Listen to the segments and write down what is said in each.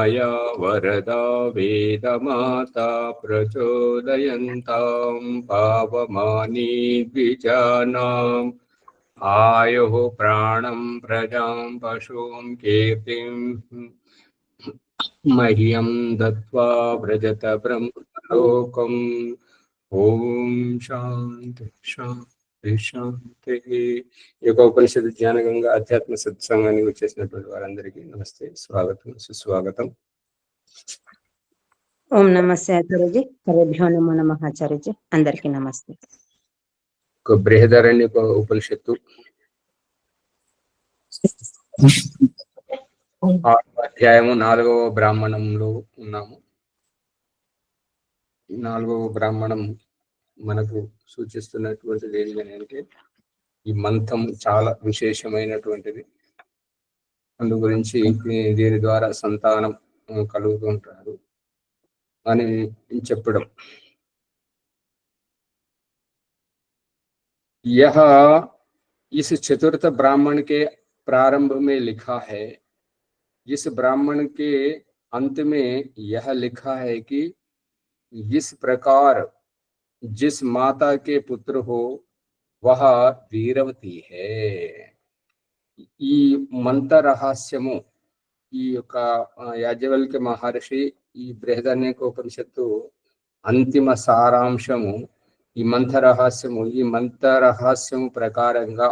या वरदा वेदमाता प्रचोदयन्तां पावमानी द्विजानाम् आयुः प्राणं प्रजां पशुं कीर्तिं मह्यं दत्त्वा व्रजत ब्रह्मलोकम्। ఓం శాంతి శాంతి శాంతి. ఈ యొక్క ఉపనిషత్తు జ్ఞానగంగా అధ్యాత్మ సత్సంగానికి వచ్చేసినటువంటి వారందరికీ నమస్తే, స్వాగతం, సుస్వాగతం. ఓం నమస్తే ఆచార్యజీ. పరభ్యో నమో నమః ఆచార్యజీ. అందరికీ నమస్తే. ఒక బృహదారణ్య ఉపనిషత్తు అధ్యాయము 4వ బ్రాహ్మణంలో ఉన్నాము. 4వ బ్రాహ్మణం మనకు సూచిస్తున్నటువంటిది ఏంటంటే ఈ మంత్రం చాలా విశేషమైనటువంటిది. అందు గురించి దీని ద్వారా సంతానం కలుగుతుంటారు అని చెప్పడం. यह इस चतुर्थ ब्राह्मण के प्रारंभ में लिखा है, इस ब्राह्मण के अंत में यह लिखा है कि इस प्रकार जिस माता के पुत्र हो वह वीरवती है. ఈ మంత్ర రహస్యము ఈ యొక్క యాజ్ఞవల్క్య మహర్షి ఈ బృహదారణ్యకోపనిషత్తు అంతిమ సారాంశము. ఈ మంత్ర రహస్యము ప్రకారంగా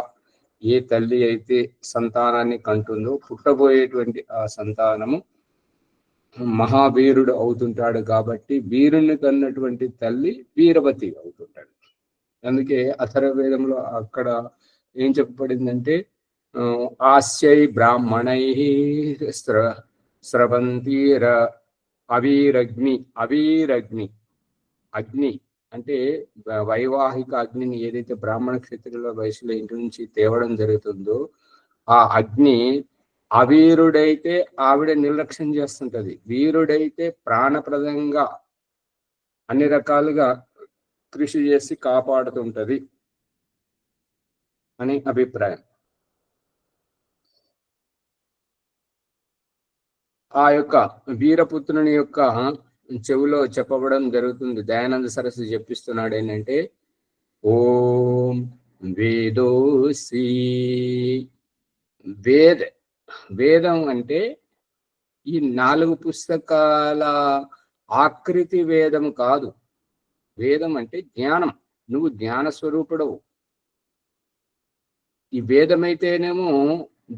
ఏ తల్లి అయితే సంతానాన్ని కంటుందో పుట్టబోయేటువంటి ఆ సంతానము మహావీరుడు అవుతుంటాడు. కాబట్టి వీరుని కన్నటువంటి తల్లి వీరవతి అవుతుంటాడు. అందుకే అథర్వవేదంలో అక్కడ ఏం చెప్పబడిందంటే ఆస్యై బ్రాహ్మణై స్రవంతిర అవిరగ్ని. అగ్ని అంటే వైవాహిక అగ్నిని ఏదైతే బ్రాహ్మణ క్షత్రియుల వయసులో ఇంటి నుంచి తేవడం జరుగుతుందో ఆ అగ్ని అవీరుడైతే ఆవిడ నిర్లక్ష్యం చేస్తుంటది, వీరుడైతే ప్రాణప్రదంగా అన్ని రకాలుగా కృషి చేసి కాపాడుతుంటది అని అభిప్రాయం. ఆ యొక్క వీరపుత్రుని యొక్క చెవిలో చెప్పబడం జరుగుతుంది. దయానంద సరస్వతి చెప్పిస్తున్నాడు ఏంటంటే ఓం వేదోసి. వేదం అంటే ఈ 4 పుస్తకాల ఆకృతి వేదం కాదు. వేదం అంటే జ్ఞానం. నువ్వు జ్ఞాన స్వరూపుడవు. ఈ వేదమైతేనేమో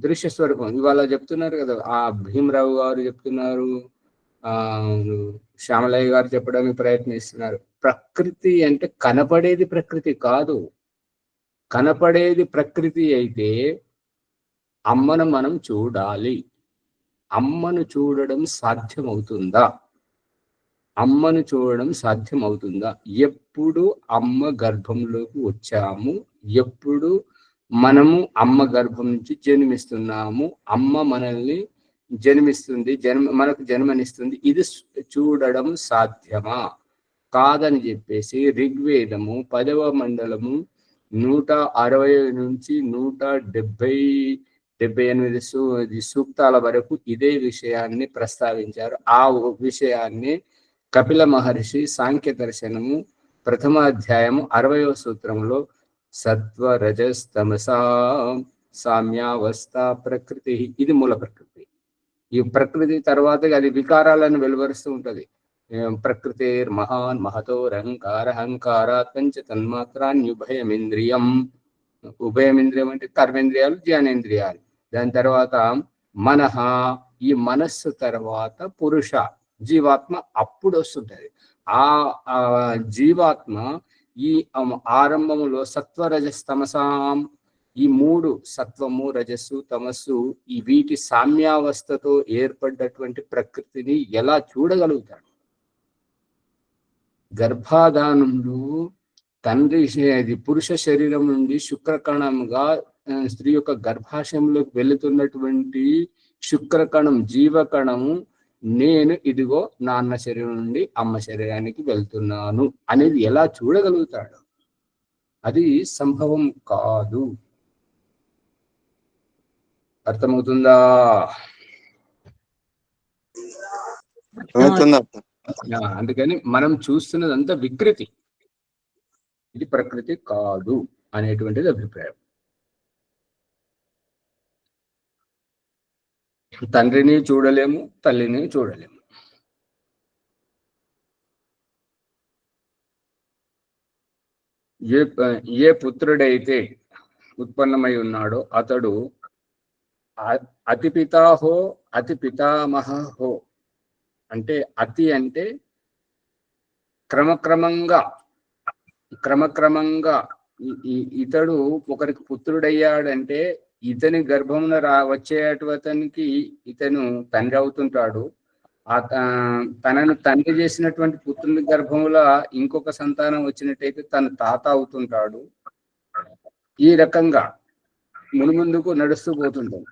దృశ్య స్వరూపం. ఇవాళ చెప్తున్నారు కదా, ఆ భీమరావు గారు చెప్తున్నారు, శ్యామలయ్య గారు చెప్పడానికి ప్రయత్నిస్తున్నారు. ప్రకృతి అంటే కనపడేది ప్రకృతి కాదు. కనపడేది ప్రకృతి అయితే అమ్మను మనం చూడాలి. అమ్మను చూడడం సాధ్యమవుతుందా? ఎప్పుడు అమ్మ గర్భంలోకి వచ్చాము, ఎప్పుడు మనము అమ్మ గర్భం నుంచి జన్మిస్తున్నాము, అమ్మ మనల్ని జన్మిస్తుంది, మనకు జన్మనిస్తుంది, ఇది చూడడం సాధ్యమా కాదని చెప్పేసి ఋగ్వేదము 10వ మండలము 160 నుంచి 178 సూక్తాల వరకు ఇదే విషయాన్ని ప్రస్తావించారు. ఆ విషయాన్ని కపిల మహర్షి సాంఖ్య దర్శనము 1వ అధ్యాయము 60వ సూత్రంలో సత్వ రజస్తమసా సామ్యావస్థ ప్రకృతి, ఇది మూల ప్రకృతి. ఈ ప్రకృతి తర్వాత అది వికారాలను వెలువరుస్తూ ఉంటది. ప్రకృతి మహాన్ మహతో అహంకారాత్ పంచ తన్మాత్రాన్యుభయమింద్రియం. ఉభయమింద్రియం అంటే కర్మేంద్రియాలు, జ్ఞానేంద్రియాలు. దాని తర్వాత మనహ, ఈ మనస్సు తర్వాత పురుష జీవాత్మ అప్పుడు వస్తుంటది. ఆ జీవాత్మ ఈ ఆరంభములో సత్వరజస్తమసాం, ఈ 3 సత్వము రజస్సు తమస్సు, ఈ వీటి సామ్యావస్థతో ఏర్పడ్డటువంటి ప్రకృతిని ఎలా చూడగలుగుతాడు? గర్భాధానంలో తండ్రి పురుష శరీరం నుండి శుక్రకణంగా స్త్రీ యొక్క గర్భాశయంలోకి వెళుతున్నటువంటి శుక్రకణం, జీవకణము, నేను ఇదిగో నాన్న శరీరం నుండి అమ్మ శరీరానికి వెళ్తున్నాను అనేది ఎలా చూడగలుగుతాడు? అది సంభవం కాదు. అర్థమవుతుందా? అందుకని మనం చూస్తున్నదంతా వికృతి, ఇది ప్రకృతి కాదు అనేటువంటిది అభిప్రాయం. తండ్రిని చూడలేము, తల్లిని చూడలేము. ఏ పుత్రుడైతే ఉత్పన్నమై ఉన్నాడో అతడు అతి పితాహో అతి పితామహో. అంటే అతి అంటే క్రమక్రమంగా ఇతడు ఒకరికి పుత్రుడయ్యాడంటే ఇతని గర్భమున వచ్చేటతనికి ఇతను తండ్రి అవుతుంటాడు. తనను తండ్రి చేసినటువంటి పుత్రుని గర్భములో ఇంకొక సంతానం వచ్చినట్టయితే తను తాత అవుతుంటాడు. ఈ రకంగా ముందుకు నడుస్తూ పోతుంటాం.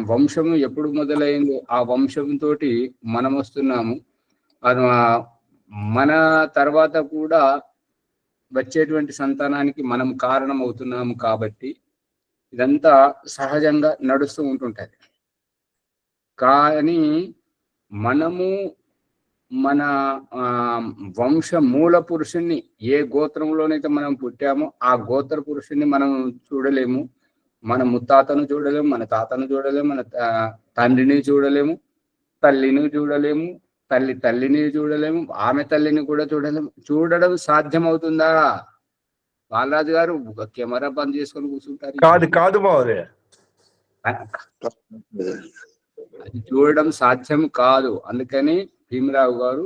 వంశము ఎప్పుడు మొదలైందో ఆ వంశంతో మనం వస్తున్నాము. మన తర్వాత కూడా వచ్చేటువంటి సంతానానికి మనం కారణం అవుతున్నాము. కాబట్టి ఇదంతా సహజంగా నడుస్తూ ఉంటుంటది. కానీ మనము మన వంశ మూల పురుషుణ్ణి, ఏ గోత్రంలోనైతే మనం పుట్టామో ఆ గోత్ర పురుషుణ్ణి మనం చూడలేము. మన ముత్తాతను చూడలేము, మన తాతను చూడలేము, మన తండ్రిని చూడలేము, తల్లిని చూడలేము, తల్లిని చూడలేము, ఆమె తల్లిని కూడా చూడలేము. చూడడం సాధ్యమవుతుందా? బాలరాజు గారు కెమెరా బంద్ చేసుకొని కూర్చుంటారు. కాదు అది చూడడం సాధ్యం కాదు. అందుకని భీమరావు గారు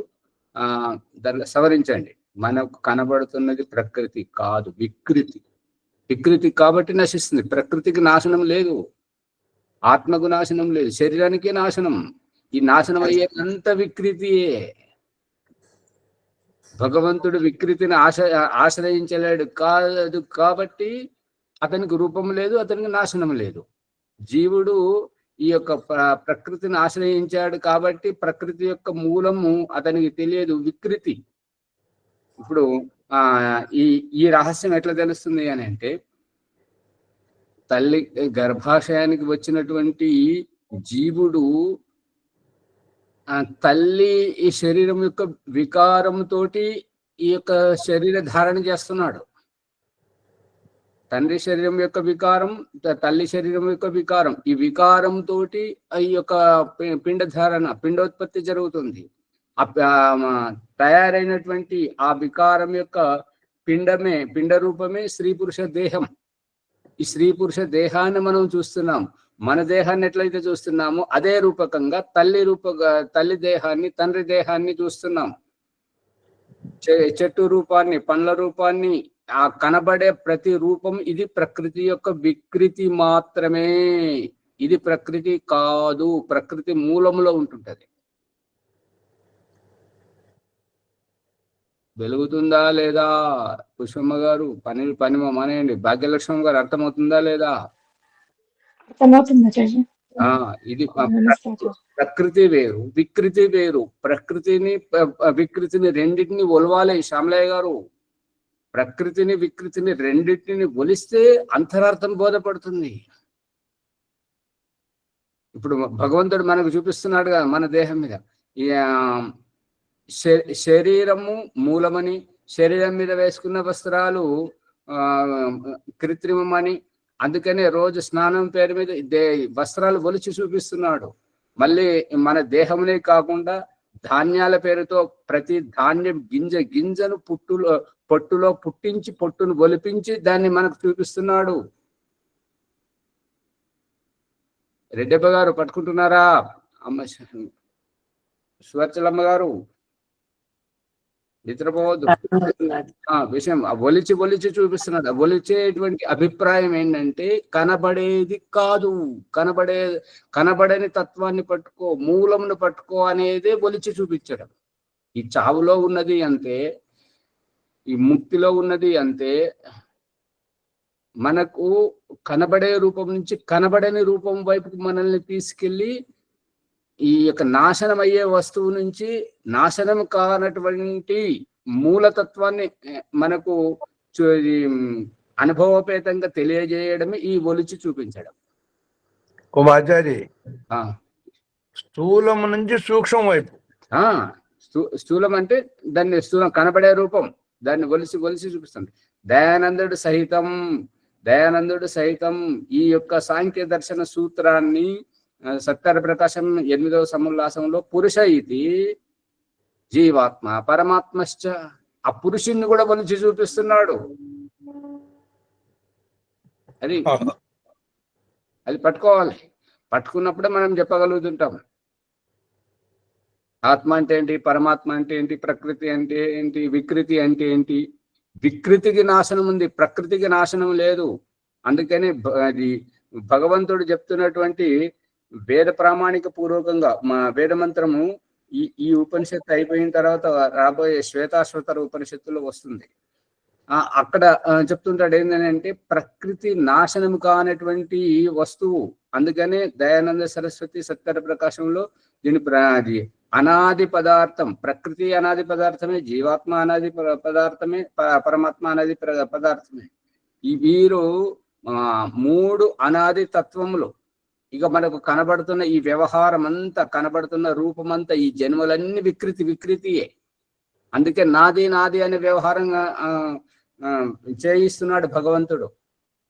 దాన్ని సవరించండి. మనకు కనబడుతున్నది ప్రకృతి కాదు, వికృతి. వికృతి కాబట్టి నశిస్తుంది. ప్రకృతికి నాశనం లేదు, ఆత్మకు నాశనం లేదు, శరీరానికి నాశనం. ఈ నాశనం అయ్యేంత వికృతియే. భగవంతుడు వికృతిని ఆశ్రయించలేడు కాదు కాబట్టి అతనికి రూపం లేదు, అతనికి నాశనం లేదు. జీవుడు ఈ యొక్క ప్రకృతిని ఆశ్రయించాడు కాబట్టి ప్రకృతి యొక్క మూలము అతనికి తెలియదు, వికృతి. ఇప్పుడు ఈ రహస్యం ఎట్లా తెలుస్తుంది అని అంటే, తల్లి గర్భాశయానికి వచ్చినటువంటి జీవుడు తల్లి ఈ శరీరం యొక్క వికారంతో ఈ యొక్క శరీర ధారణ చేస్తున్నాడు. తండ్రి శరీరం యొక్క వికారం, తల్లి శరీరం యొక్క వికారం, ఈ వికారంతో ఈ యొక్క పిండధారణ, పిండోత్పత్తి జరుగుతుంది. తయారైనటువంటి ఆ వికారం యొక్క పిండ రూపమే స్త్రీ పురుష దేహం. ఈ స్త్రీ పురుష దేహాన్ని మనం చూస్తున్నాం. మన దేహాన్ని ఎట్లయితే చూస్తున్నామో అదే రూపకంగా తల్లి దేహాన్ని, తండ్రి దేహాన్ని చూస్తున్నాం. చెట్టు రూపాన్ని, పండ్ల రూపాన్ని, ఆ కనబడే ప్రతి రూపం ఇది ప్రకృతి యొక్క వికృతి మాత్రమే. ఇది ప్రకృతి కాదు, ప్రకృతి మూలంలో ఉంటుంటది. వెలుగుతుందా లేదా? పుష్పమ్మ గారు పని మానేయండి. భాగ్యలక్ష్మి గారు అర్థమవుతుందా లేదా? ఇది ప్రకృతి వేరు, వికృతి వేరు. వికృతిని రెండింటిని ఒలవాలి శ్యామలయ్య గారు. ప్రకృతిని వికృతిని రెండింటిని ఒలిస్తే అంతరార్థం బోధపడుతుంది. ఇప్పుడు భగవంతుడు మనకు చూపిస్తున్నాడు కదా మన దేహం మీద, శరీరము మూలమని, శరీరం మీద వేసుకున్న వస్త్రాలు కృత్రిమమని, అందుకనే రోజు స్నానం పేరు మీద వస్త్రాలు ఒలిచి చూపిస్తున్నాడు. మళ్ళీ మన దేహంలో కాకుండా ధాన్యాల పేరుతో ప్రతి ధాన్యం గింజను పొట్టులో పుట్టించి, పొట్టును ఒలిపించి దాన్ని మనకు చూపిస్తున్నాడు. రెడ్డప్ప గారు పట్టుకుంటున్నారా? అమ్మ సువర్చలమ్మ గారు నిద్రపోవద్దు. విషయం ఒలిచి చూపిస్తున్నాడు. ఒలిచేటువంటి అభిప్రాయం ఏంటంటే కనబడేది కాదు, కనబడని తత్వాన్ని పట్టుకో, మూలంను పట్టుకో అనేదే ఒలిచి చూపించడం. ఈ చావులో ఉన్నది అంతే, ఈ ముక్తిలో ఉన్నది అంతే. మనకు కనబడే రూపం నుంచి కనబడని రూపం వైపుకు మనల్ని తీసుకెళ్ళి ఈ యొక్క నాశనం అయ్యే వస్తువు నుంచి నాశనం కానటువంటి మూలతత్వాన్ని మనకు అనుభవపేతంగా తెలియజేయడమే ఈ ఒలిచి చూపించడం. ఆచార్య స్థూలం నుంచి సూక్ష్మం వైపు స్థూలం అంటే దాన్ని స్థూలం కనబడే రూపం, దాన్ని ఒలిసి ఒలిసి చూపిస్తుంది. దయానందుడు సహితం ఈ యొక్క సాంఖ్య దర్శన సూత్రాన్ని సత్కార ప్రకాశం 8వ సముల్లాసంలో పురుష ఇది జీవాత్మ పరమాత్మశ్చ, ఆ పురుషుణ్ణి కూడా ఒలిచి చూపిస్తున్నాడు. అది పట్టుకోవాలి. పట్టుకున్నప్పుడే మనం చెప్పగలుగుతుంటాం ఆత్మ అంటే ఏంటి, పరమాత్మ అంటే ఏంటి, ప్రకృతి అంటే ఏంటి, వికృతి అంటే ఏంటి. వికృతికి నాశనం ఉంది, ప్రకృతికి నాశనం లేదు. అందుకని అది భగవంతుడు చెప్తున్నటువంటి వేద ప్రామాణిక పూర్వకంగా మా వేద మంత్రము ఈ ఉపనిషత్తు అయిపోయిన తర్వాత రాబోయే శ్వేతాశ్వతర ఉపనిషత్తులో వస్తుంది. అక్కడ చెప్తుంటాడు ఏంటంటే ప్రకృతి నాశనం కానటువంటి వస్తువు. అందుకనే దయానంద సరస్వతి సత్కార ప్రకాశంలో దీని అనాది పదార్థం, ప్రకృతి అనాది పదార్థమే, జీవాత్మ అనాది పదార్థమే, పరమాత్మ అనాది పదార్థమే. ఈ వీరు 3 అనాది తత్వములు. ఇక మనకు కనబడుతున్న ఈ వ్యవహారం అంతా, కనబడుతున్న రూపమంతా, ఈ జన్మలన్నీ వికృతియే. అందుకే నాది అనే వ్యవహారంగా చేయిస్తున్నాడు భగవంతుడు.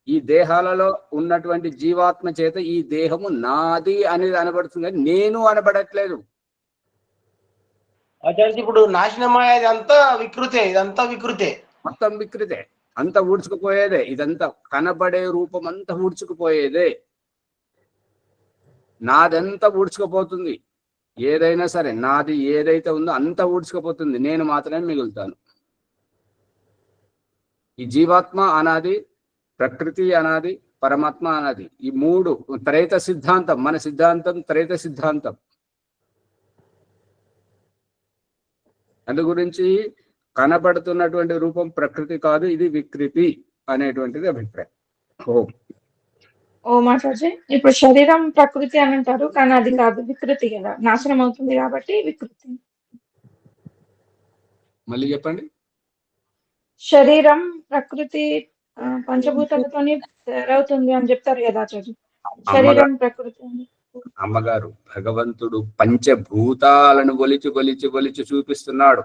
ఈ దేహాలలో ఉన్నటువంటి జీవాత్మ చేత ఈ దేహము నాది అనేది అనబడుతుంది, కానీ నేను అనబడట్లేదు. ఇప్పుడు నాశనం అయ్యేది అంతా వికృతే, ఇదంతా వికృతే, మొత్తం వికృతే, అంతా ఊడ్చుకుపోయేదే. ఇదంతా కనబడే రూపం అంతా ఊడ్చుకుపోయేదే. నాదంతా ఊడ్చుకుపోతుంది. ఏదైనా సరే నాది ఏదైతే ఉందో అంతా ఊడ్చుకుపోతుంది, నేను మాత్రమే మిగులుతాను. ఈ జీవాత్మ అనాది, ప్రకృతి అనాది, పరమాత్మ అనాది. ఈ 3 త్రైత సిద్ధాంతం, మన సిద్ధాంతం త్రైత సిద్ధాంతం. అందు గురించి కనబడుతున్నటువంటి రూపం ప్రకృతి కాదు, ఇది వికృతి అనేటువంటిది అభిప్రాయం. ఓ మాతాజీ, ఇప్పుడు శరీరం ప్రకృతి అని అంటారు, కానీ అది కాదు, వికృతి కదా, నాశనం అవుతుంది కాబట్టి వికృతి. మళ్ళీ చెప్పండి. శరీరం ప్రకృతి పంచభూతాలతోని తయారవుతుంది అని చెప్తారు కదా ఆచార్య. శరీరం ప్రకృతి. అమ్మగారు, భగవంతుడు పంచభూతాలను ఒలిచి చూపిస్తున్నాడు.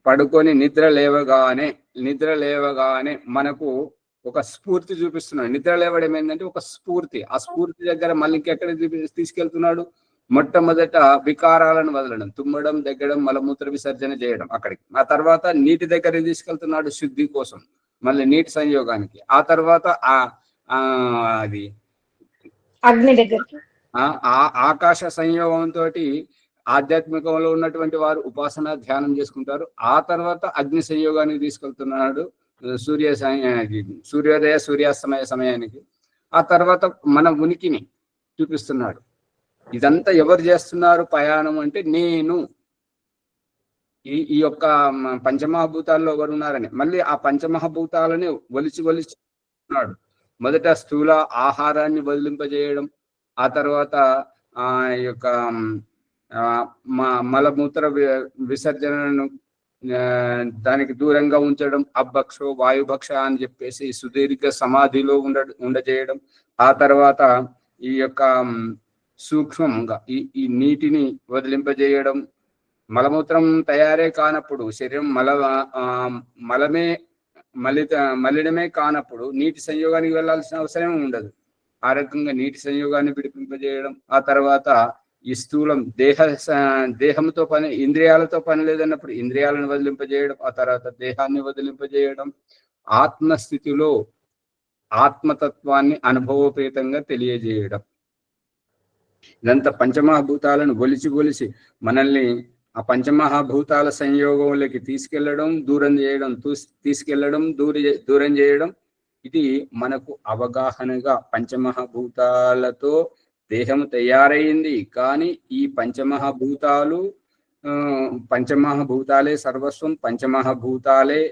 పడుకొని నిద్ర లేవగానే మనకు ఒక స్ఫూర్తి చూపిస్తున్నాడు. నిద్ర లేవడం ఏంటంటే ఒక స్ఫూర్తి. ఆ స్ఫూర్తి దగ్గర మళ్ళీ ఇంకెక్కడ తీసుకెళ్తున్నాడు? మొట్టమొదట వికారాలను వదలడం, తుమ్మడం, దగ్గడం, మలమూత్ర విసర్జన చేయడం అక్కడికి. ఆ తర్వాత నీటి దగ్గరికి తీసుకెళ్తున్నాడు శుద్ధి కోసం, మళ్ళీ నీటి సంయోగానికి. ఆ తర్వాత అది అగ్ని దగ్గరికి, ఆకాశ సంయోగంతో ఆధ్యాత్మికంలో ఉన్నటువంటి వారు ఉపాసన ధ్యానం చేసుకుంటారు. ఆ తర్వాత అగ్ని సంయోగానికి తీసుకెళ్తున్నాడు సూర్యోదయ సూర్యాస్తమయ సమయానికి. ఆ తర్వాత మన ఉనికిని చూపిస్తున్నాడు. ఇదంతా ఎవరు చేస్తున్నారు ప్రయాణం అంటే నేను. ఈ యొక్క పంచమహాభూతాల్లో ఎవరు ఉన్నారని మళ్ళీ ఆ పంచమహాభూతాలని ఒలిచిన్నాడు. మొదట స్థూల ఆహారాన్ని వదిలింపజేయడం, ఆ తర్వాత ఆ యొక్క మలమూత్ర విసర్జనను దానికి దూరంగా ఉంచడం, అభక్షో వాయుభక్ష అని చెప్పేసి సుదీర్ఘ సమాధిలో ఉండజేయడం. ఆ తర్వాత ఈ యొక్క సూక్ష్మంగా ఈ నీటిని వదిలింపజేయడం. మలమూత్రం తయారే కానప్పుడు, శరీరం మలినమే కానప్పుడు నీటి సంయోగానికి వెళ్లాల్సిన అవసరం ఉండదు. ఆ రకంగా నీటి సంయోగాన్ని విడిపింపజేయడం. ఆ తర్వాత ఈ స్థూలం దేహంతో పని, ఇంద్రియాలతో పని లేదన్నప్పుడు ఇంద్రియాలను వదిలింపజేయడం. ఆ తర్వాత దేహాన్ని వదిలింపజేయడం. ఆత్మస్థితిలో ఆత్మతత్వాన్ని అనుభవపేతంగా తెలియజేయడం. ఇదంతా పంచమహాభూతాలను ఒలిచి మనల్ని ఆ పంచమహాభూతాల సంయోగంలోకి తీసుకెళ్లడం, దూరం చేయడం. ఇది మనకు అవగాహనగా పంచమహాభూతాలతో దేహం తయారైంది. కానీ ఈ పంచమహాభూతాలే సర్వస్వం, పంచమహాభూతాలే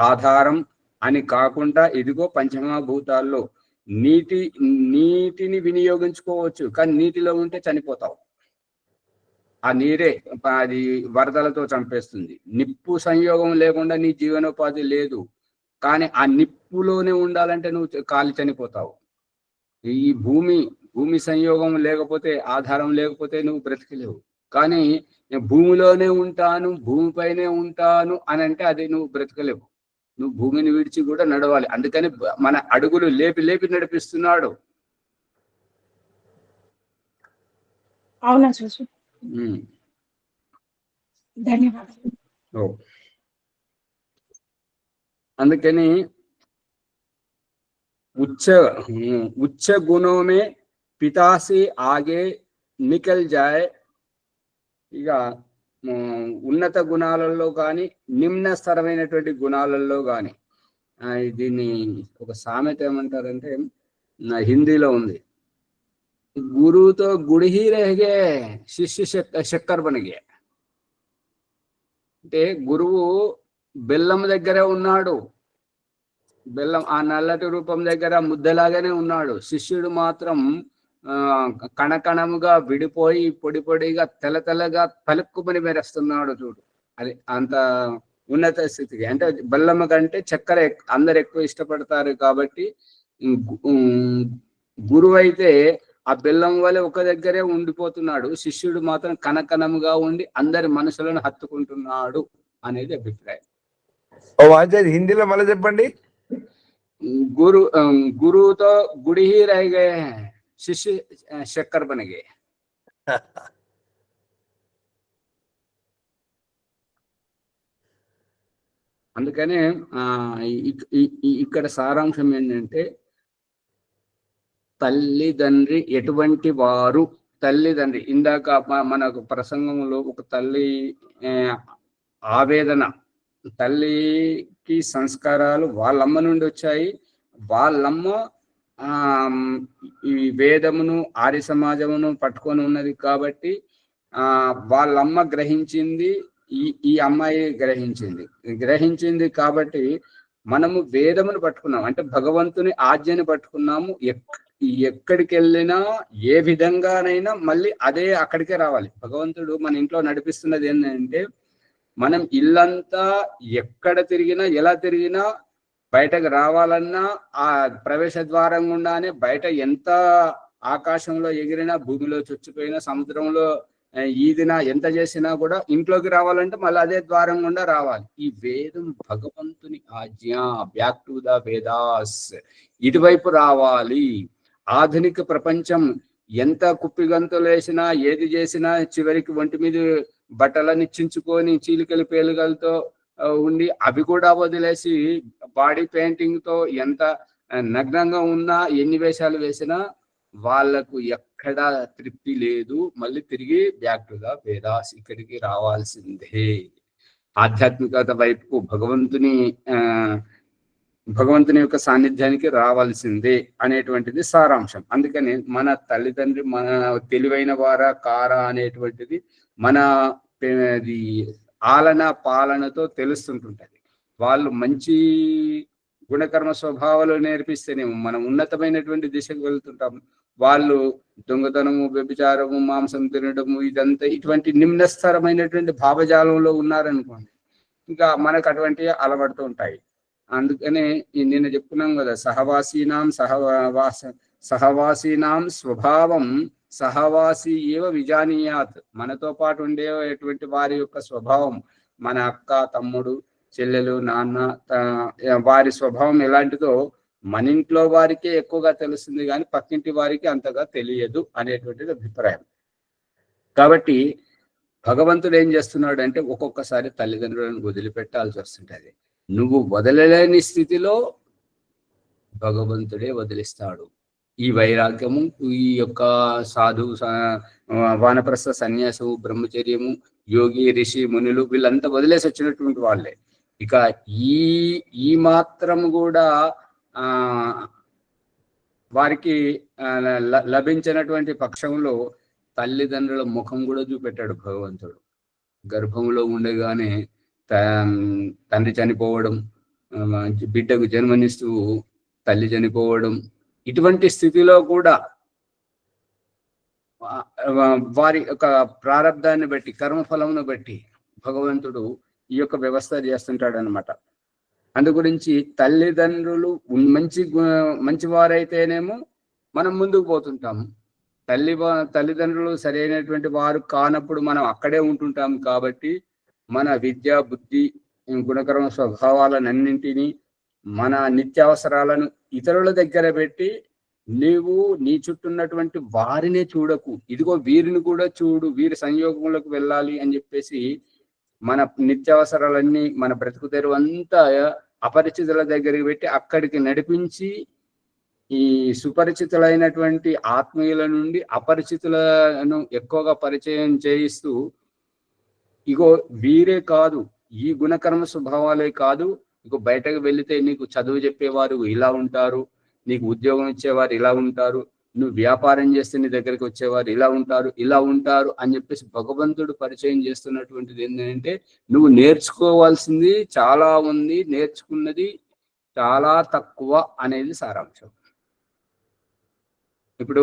ఆధారం అని కాకుండా, ఇదిగో పంచమహాభూతాల్లో నీటిని వినియోగించుకోవచ్చు, కానీ నీటిలో ఉంటే చనిపోతావు. ఆ నీరే అది వరదలతో చంపేస్తుంది. నిప్పు సంయోగం లేకుండా నీ జీవనోపాధి లేదు, కానీ ఆ నిప్పులోనే ఉండాలంటే నువ్వు కాలి చనిపోతావు. ఈ భూమి భూమి సంయోగం లేకపోతే, ఆధారం లేకపోతే నువ్వు బ్రతికలేవు. కానీ నేను భూమిలోనే ఉంటాను, భూమిపైనే ఉంటాను అని అంటే అది నువ్వు బ్రతకలేవు. నువ్వు భూమిని విడిచి కూడా నడవాలి. అందుకని మన అడుగులు లేపి లేపి నడిపిస్తున్నాడు. అవునా చూసు, ధన్యవాదాలు. అందుకని उच्च गुणों में पिता से आगे निकल जाए. ఇక ఉన్నత గుణాలలో కానీ నిమ్న స్థరమైనటువంటి గుణాలలో కానీ దీన్ని ఒక సామెత ఏమంటారంటే హిందీలో ఉంది, గురువుతో గుడిహి రహగే శిష్య చక్కర్ బనిగే. అంటే గురువు బెల్లం దగ్గరే ఉన్నాడు, బెల్లం ఆ నల్లటి రూపం దగ్గర ముద్దలాగానే ఉన్నాడు. శిష్యుడు మాత్రం కణకణముగా విడిపోయి పొడి పొడిగా తెల్ల తెల్లగా పలుక్కుమని మెరుస్తున్నాడు. చూడు, అది అంత ఉన్నత స్థితికి. అంటే బెల్లం కంటే చక్కెర అందరు ఎక్కువ ఇష్టపడతారు కాబట్టి గురువు అయితే ఆ బెల్లం వల్ల ఒక దగ్గరే ఉండిపోతున్నాడు, శిష్యుడు మాత్రం కణకణముగా ఉండి అందరి మనసులను హత్తుకుంటున్నాడు అనేది అభిప్రాయం. హిందీలో మళ్ళీ చెప్పండి. गुरु तो गुड़ी ही रह गए हैं, शिष्य शक्कर बन गए. అందుకనే ఇక్కడ సారాంశం ఏంటంటే తల్లిదండ్రి ఎటువంటి వారు. తల్లిదండ్రి ఇందాక మనకు ప్రసంగంలో ఒక తల్లి ఆవేదన, తల్లికి సంస్కారాలు వాళ్ళమ్మ నుండి వచ్చాయి. వాళ్ళమ్మ ఈ వేదమును ఆర్య సమాజమును పట్టుకొని ఉన్నది కాబట్టి వాళ్ళమ్మ గ్రహించింది, ఈ అమ్మాయి గ్రహించింది కాబట్టి మనము వేదమును పట్టుకున్నాము, అంటే భగవంతుని ఆజ్ఞని పట్టుకున్నాము. ఎక్కడికి వెళ్ళినా ఏ విధంగానైనా మళ్ళీ అదే అక్కడికే రావాలి. భగవంతుడు మన ఇంట్లో నడిపిస్తున్నది ఏంటంటే మనం ఇల్లంతా ఎక్కడ తిరిగినా ఎలా తిరిగినా బయటకు రావాలన్నా ఆ ప్రవేశ ద్వారం గుండానే, బయట ఎంత ఆకాశంలో ఎగిరినా, భూమిలో చొచ్చిపోయినా, సముద్రంలో ఈదినా, ఎంత చేసినా కూడా ఇంట్లోకి రావాలంటే మళ్ళీ అదే ద్వారం గుండా రావాలి. ఈ వేదం భగవంతుని ఆజ్ఞ, బ్యాక్ టు ద వేదాస్, ఇటువైపు రావాలి. ఆధునిక ప్రపంచం ఎంత కుప్పిగంతులు వేసినా, ఏది చేసినా చివరికి ఒంటి మీద బట్టలని చించుకొని చీలికలు పేలుకలతో ఉండి అవి కూడా వదిలేసి బాడీ పెయింటింగ్ తో ఎంత నగ్నంగా ఉన్నా, ఎన్ని వేషాలు వేసినా వాళ్ళకు ఎక్కడా తృప్తి లేదు. మళ్ళీ తిరిగి బ్యాక్ టు ద వేదాస్, ఇక్కడికి రావాల్సిందే. ఆధ్యాత్మికత వైపు భగవంతుని యొక్క సాన్నిధ్యానికి రావాల్సిందే అనేటువంటిది సారాంశం. అందుకని మన తల్లిదండ్రి మన తెలివైన వారా కారా అనేటువంటిది మన ఆలన పాలనతో తెలుస్తుంటుంటది. వాళ్ళు మంచి గుణకర్మ స్వభావాలు నేర్పిస్తేనేమో మనం ఉన్నతమైనటువంటి దిశకు వెళ్తుంటాం. వాళ్ళు దొంగతనము, వ్యభిచారము, మాంసం తినడము, ఇదంతా ఇటువంటి నిమ్నస్థరమైనటువంటి భావజాలంలో ఉన్నారనుకోండి, ఇంకా మనకు అటువంటి అలవడుతూ ఉంటాయి. అందుకనే నిన్న చెప్పుకున్నాం కదా, సహవాసీనాం స్వభావం సహవాసి ఏవ విజానీయాత్. మనతో పాటు ఉండేటువంటి వారి యొక్క స్వభావం, మన అక్క, తమ్ముడు, చెల్లెలు, నాన్న, వారి స్వభావం ఎలాంటిదో మన ఇంట్లో వారికే ఎక్కువగా తెలుస్తుంది, కానీ పక్కింటి వారికి అంతగా తెలియదు అనేటువంటిది అభిప్రాయం. కాబట్టి భగవంతుడు ఏం చేస్తున్నాడు అంటే ఒక్కొక్కసారి తల్లిదండ్రులను వదిలిపెట్టాల్సి వస్తుంటది. నువ్వు వదలలేని స్థితిలో భగవంతుడే వదిలిస్తాడు. ఈ వైరాగ్యము, ఈ యొక్క సాధు, వానప్రస్థ, సన్యాసము, బ్రహ్మచర్యము, యోగి, ఋషి, మునులు వీళ్ళంతా వదిలేసి వచ్చినటువంటి వాళ్ళే. ఇక ఈ మాత్రం కూడా వారికి లభించినటువంటి పక్షంలో తల్లిదండ్రుల ముఖం కూడా చూపెట్టాడు భగవంతుడు. గర్భంలో ఉండగానే తండ్రి చనిపోవడం, బిడ్డకు జన్మనిస్తూ తల్లి చనిపోవడం, ఇటువంటి స్థితిలో కూడా వారి యొక్క ప్రారంధాన్ని బట్టి, కర్మఫలమును బట్టి భగవంతుడు ఈ యొక్క వ్యవస్థ చేస్తుంటాడు అనమాట. అందు గురించి తల్లిదండ్రులు మంచివారైతేనేమో మనం ముందుకు పోతుంటాము, తల్లిదండ్రులు సరైనటువంటి వారు కానప్పుడు మనం అక్కడే ఉంటుంటాం కాబట్టి మన విద్య, బుద్ధి, గుణకర్మ స్వభావాలన్నింటినీ, మన నిత్యావసరాలను ఇతరుల దగ్గర పెట్టి నీవు నీ చుట్టూన్నటువంటి వారినే చూడకు, ఇదిగో వీరిని కూడా చూడు, వీరి సంయోగంలోకి వెళ్ళాలి అని చెప్పేసి మన నిత్యావసరాలన్నీ, మన బ్రతుకు తెరువు అంతా అపరిచితుల దగ్గరికి పెట్టి అక్కడికి నడిపించి ఈ సుపరిచితులైనటువంటి ఆత్మీయుల నుండి అపరిచితులను ఎక్కువగా పరిచయం చేయిస్తూ, ఇగో వీరే కాదు, ఈ గుణకర్మ స్వభావాలే కాదు, ఇగో బయటకు వెళితే నీకు చదువు చెప్పేవారు ఇలా ఉంటారు, నీకు ఉద్యోగం ఇచ్చేవారు ఇలా ఉంటారు, నువ్వు వ్యాపారం చేస్తే నీ దగ్గరికి వచ్చేవారు ఇలా ఉంటారు అని చెప్పేసి భగవంతుడు పరిచయం చేస్తున్నటువంటిది ఏంటంటే, నువ్వు నేర్చుకోవాల్సింది చాలా ఉంది, నేర్చుకున్నది చాలా తక్కువ అనేది సారాంశం. ఇప్పుడు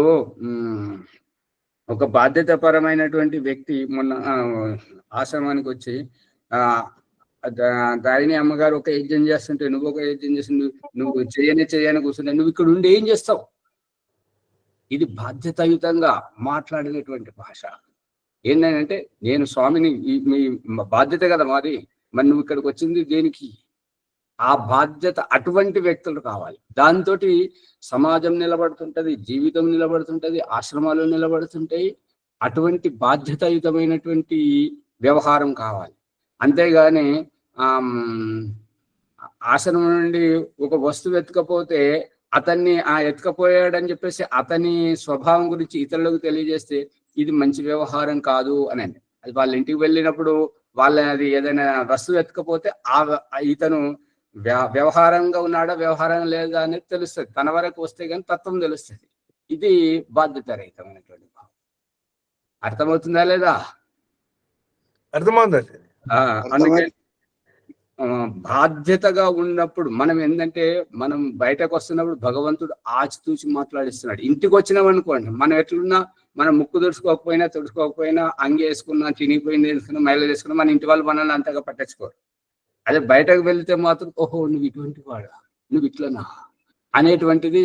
ఒక బాధ్యతాపరమైనటువంటి వ్యక్తి మొన్న ఆశ్రమానికి వచ్చి దారిని అమ్మగారు ఒక యజ్ఞం చేస్తుంటే నువ్వు ఒక యజ్ఞం చేస్తుంటే, నువ్వు చేయని కూర్చుంటే నువ్వు ఇక్కడ ఉండి ఏం చేస్తావు? ఇది బాధ్యతాయుతంగా మాట్లాడేటువంటి భాష. ఏంటంటే, నేను స్వామిని, మీ బాధ్యత కదా మరి నువ్వు ఇక్కడికి వచ్చింది దేనికి? ఆ బాధ్యత అటువంటి వ్యక్తులు కావాలి. దాంతో సమాజం నిలబడుతుంటది, జీవితం నిలబడుతుంటది, ఆశ్రమాలు నిలబడుతుంటాయి. అటువంటి బాధ్యతాయుతమైనటువంటి వ్యవహారం కావాలి. అంతేగాని ఆశ్రమం నుండి ఒక వస్తువు ఎత్తుకపోతే అతన్ని ఎత్తుకపోయాడని చెప్పేసి అతని స్వభావం గురించి ఇతరులకు తెలియజేస్తే ఇది మంచి వ్యవహారం కాదు అని. అది వాళ్ళ ఇంటికి వెళ్ళినప్పుడు అది ఏదైనా వస్తువు ఎత్తుకపోతే ఇతను వ్యవహారంగా ఉన్నాడా వ్యవహారం లేదా అనేది తెలుస్తుంది. తన వరకు వస్తే కానీ తత్వం తెలుస్తుంది. ఇది బాధ్యత రహితమైనటువంటి భావం. అర్థమవుతుందా లేదా? అర్థమవుతుంది. అందుకే బాధ్యతగా ఉన్నప్పుడు మనం ఏంటంటే, మనం బయటకు వస్తున్నప్పుడు భగవంతుడు ఆచితూచి మాట్లాడిస్తున్నాడు. ఇంటికి వచ్చినాం అనుకోండి, మనం ఎట్లున్నా, మనం ముక్కు తుడుచుకోకపోయినా అంగి వేసుకున్నా, చినిగిపోయింది వేసుకున్నా, మైలు వేసుకున్నా, మన ఇంటి వాళ్ళు మనల్ని అంతగా పట్టించుకోరు. అదే బయటకు వెళ్తే మాత్రం ఓహో నువ్వు ఇటువంటి వాడా, నువ్వు ఇట్లనా అనేటువంటిది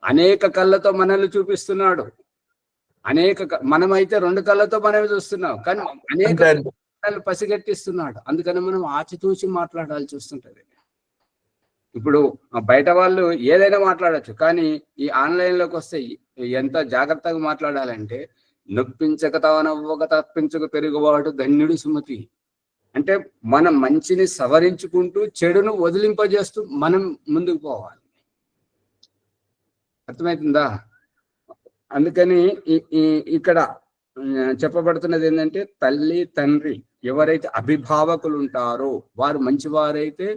అనేక కళ్ళతో మనల్ని చూపిస్తున్నాడు. మనమైతే 2 కళ్ళతో మనమే చూస్తున్నాం, కానీ అనేక పసిగట్టిస్తున్నాడు. అందుకని మనం ఆచితూచి మాట్లాడాల్సి వస్తుంటది. ఇప్పుడు బయట వాళ్ళు ఏదైనా మాట్లాడచ్చు, కానీ ఈ ఆన్లైన్లోకి వస్తే ఎంత జాగ్రత్తగా మాట్లాడాలంటే, నొప్పించక తానవ్వక తప్పించక పెరుగువాడు ధన్యుడు సుమతి. అంటే మనం మంచిని సవరించుకుంటూ చెడును వదిలింపజేస్తూ మనం ముందుకు పోవాలి. అర్థమవుతుందా? అందుకని ఇక్కడ చెప్పబడుతున్నది ఏంటంటే, తల్లి తండ్రి ఎవరైతే అభిభావకులు ఉంటారో వారు మంచివారైతే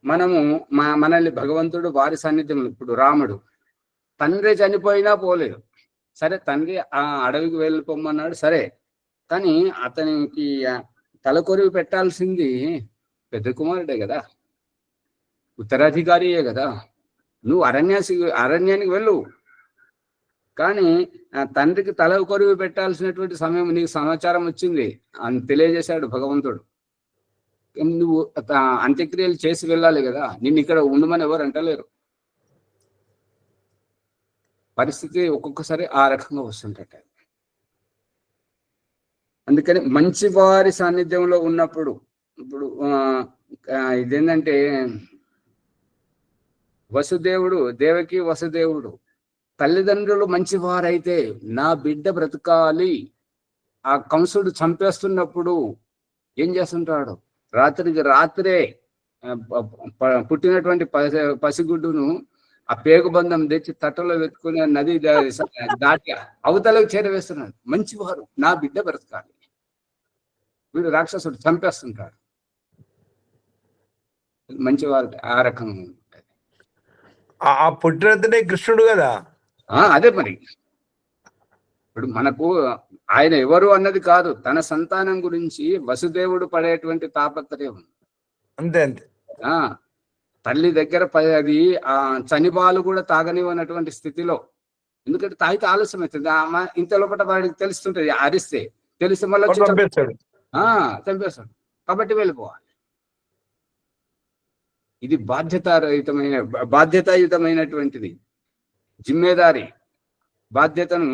మనల్ని భగవంతుడు వారి సన్నిధ్యంలో, ఇప్పుడు రాముడు తండ్రి చనిపోయినా పోలేదు, సరే తండ్రి అడవికి వెళ్ళిపోమన్నాడు, సరే, కానీ అతనికి తలకొరివి పెట్టాల్సింది పెద్ద కుమారుడే కదా, ఉత్తరాధికారియే కదా. నువ్వు అరణ్యానికి వెళ్ళు, కానీ తండ్రికి తల కొరివి పెట్టాల్సినటువంటి సమయం నీకు సమాచారం వచ్చింది అని తెలియజేశాడు భగవంతుడు. నువ్వు అంత్యక్రియలు చేసి వెళ్ళాలి కదా, నిన్ను ఇక్కడ ఉండమని ఎవరు అంటలేరు. పరిస్థితి ఒక్కొక్కసారి ఆ రకంగా వస్తుంటట. అందుకని మంచి వారి సాన్నిధ్యంలో ఉన్నప్పుడు, ఇప్పుడు ఇదేంటంటే, దేవకి వసుదేవుడు తల్లిదండ్రులు మంచివారైతే నా బిడ్డ బ్రతకాలి. ఆ కంసుడు చంపేస్తున్నప్పుడు ఏం చేస్తుంటాడు? రాత్రికి రాత్రే పుట్టినటువంటి పసిగుడ్డును ఆ పేగుబంధం తెచ్చి తట్టలో వెతుకుని నది దాటి అవతలకు చేరవేస్తున్నాడు. మంచివారు, నా బిడ్డ బ్రతకాలి. వీడు రాక్షసుడు చంపేస్తుంటాడు. మంచివారు ఆ రకంగా ఉంటుంది. ఆ పుట్టినతనే కృష్ణుడు కదా. అదే మరి. ఇప్పుడు మనకు ఆయన ఎవరు అన్నది కాదు, తన సంతానం గురించి వసుదేవుడు పడేటువంటి తాపత్రయం అంతే అంతే. తల్లి దగ్గర అది చనిపాలు కూడా తాగనివన్నటువంటి స్థితిలో, ఎందుకంటే తాగితే ఆలస్యం అవుతుంది. ఇంత లోపల వాడికి తెలుస్తుంటది, అరిస్తే తెలిస్తే మళ్ళీ చంపేస్తాడు. కాబట్టి వెళ్ళిపోవాలి. ఇది బాధ్యతాయుతమైనటువంటిది, జిమ్మేదారి. బాధ్యతను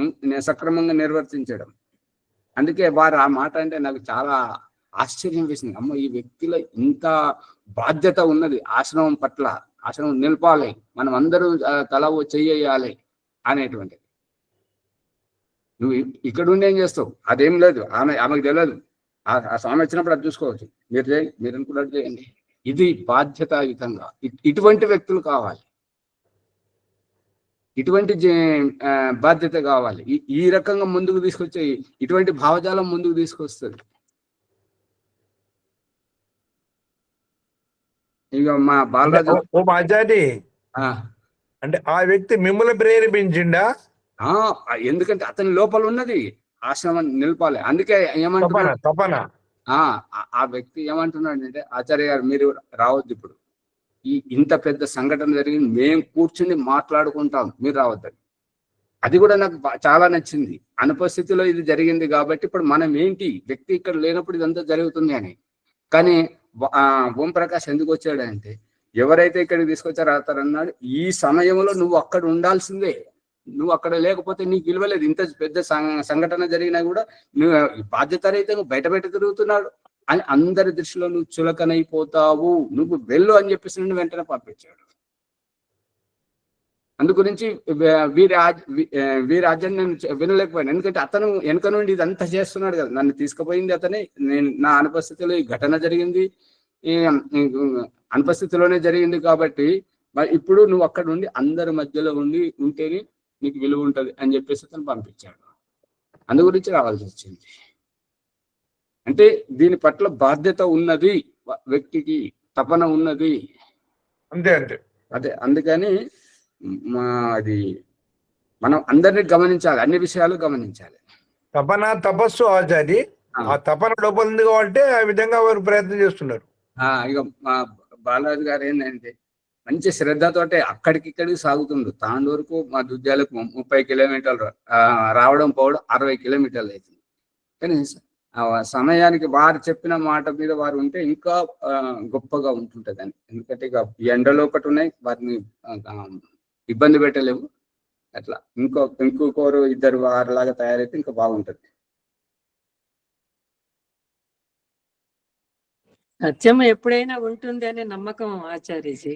సక్రమంగా నిర్వర్తించడం. అందుకే వారు ఆ మాట అంటే నాకు చాలా ఆశ్చర్యం వేసింది. అమ్మ, ఈ వ్యక్తిలో ఇంత బాధ్యత ఉన్నది ఆశ్రమం పట్ల, ఆశ్రమం నిలపాలి, మనం అందరూ తల ఓ చెయ్యాలి అనేటువంటిది. నువ్వు ఇక్కడ ఉండి ఏం చేస్తావు? అదేం లేదు, ఆమెకు తెలియదు. ఆ స్వామి వచ్చినప్పుడు అది చూసుకోవచ్చు. మీరు చేయండి, మీరు అనుకున్నట్టు చేయండి. ఇది బాధ్యతాయుతంగా ఇటువంటి వ్యక్తులు కావాలి, ఇటువంటి బాధ్యత కావాలి. ఈ రకంగా ముందుకు తీసుకొచ్చే ఇటువంటి భావజాలం ముందుకు తీసుకొస్తుంది. ఇక మా బాలరాజు ఓ ఆచార్య, అంటే ఆ వ్యక్తి మిమ్మల్ని ప్రేరేపించిండా? ఎందుకంటే అతని లోపల ఉన్నది ఆశ్రమం నిలపాలి. అందుకే ఏమంటున్నాడు తపన. ఆ వ్యక్తి ఏమంటున్నాడంటే, ఆచార్య గారు మీరు రావద్దు, ఇప్పుడు ఇంత పెద్ద సంఘటన జరిగింది, మేము కూర్చుని మాట్లాడుకుంటాం, మీరు రావద్దని. అది కూడా నాకు చాలా నచ్చింది. అనుపస్థితిలో ఇది జరిగింది కాబట్టి ఇప్పుడు మనం ఏంటి, వ్యక్తి ఇక్కడ లేనప్పుడు ఇదంతా జరుగుతుంది అని. కానీ ఓం ప్రకాష్ ఎందుకు వచ్చాడంటే, ఎవరైతే ఇక్కడికి తీసుకొచ్చారో అతను ఈ సమయంలో నువ్వు అక్కడ ఉండాల్సిందే, నువ్వు అక్కడ లేకపోతే నీకు విలువలేదు. ఇంత పెద్ద సంఘటన జరిగినా కూడా నువ్వు బాధ్యతారహితంగా బయట తిరుగుతున్నాడు అని అందరి దృష్టిలో నువ్వు చులకనైపోతావు, నువ్వు వెళ్ళు అని చెప్పేసి నిన్ను వెంటనే పంపించాడు. అందుగురించి వీరి ఆజ్ఞని నేను వినలేకపోయాను. ఎందుకంటే అతను వెనక నుండి ఇదంతా చేస్తున్నాడు కదా, నన్ను తీసుకుపోయింది అతనే. నా అనుపస్థితిలో ఈ ఘటన జరిగింది, ఈ అనుపస్థితిలోనే జరిగింది కాబట్టి మరి ఇప్పుడు నువ్వు అక్కడ ఉండి అందరి మధ్యలో ఉంటేనే నీకు విలువ ఉంటుంది అని చెప్పేసి అతను పంపించాడు. అందు గురించి రావాల్సి వచ్చింది. అంటే దీని పట్ల బాధ్యత ఉన్నది వ్యక్తికి, తపన ఉన్నది. అదే అందుకని అది మనం అందరినీ గమనించాలి, అన్ని విషయాలు గమనించాలి. తపన తపస్సు ఆచారి, ఆ తపన లోపల ఉంది కాబట్టి ఆ విధంగా వారు ప్రయత్నం చేస్తున్నారు. ఇక మా బాలరాజు గారు ఏంటంటే మంచి శ్రద్ధతోటే అక్కడికిక్కడికి సాగుతుండు. తాండూరుకు మా దుద్యాలకు 30 కిలోమీటర్లు, రావడం పోవడం 60 కిలోమీటర్లు అవుతుంది. కానీ సమయానికి వారు చెప్పిన మాట మీద వారు ఉంటే ఇంకా గొప్పగా ఉంటుంటదని. ఎందుకంటే ఇక ఎండలో ఒకటి ఉన్నాయి, వారిని ఇబ్బంది పెట్టలేము. అట్లా ఇంకొకరు ఇద్దరు వారిలాగా తయారైతే ఇంకా బాగుంటది. సత్యం ఎప్పుడైనా ఉంటుంది అనే నమ్మకం ఆచార్యజీ.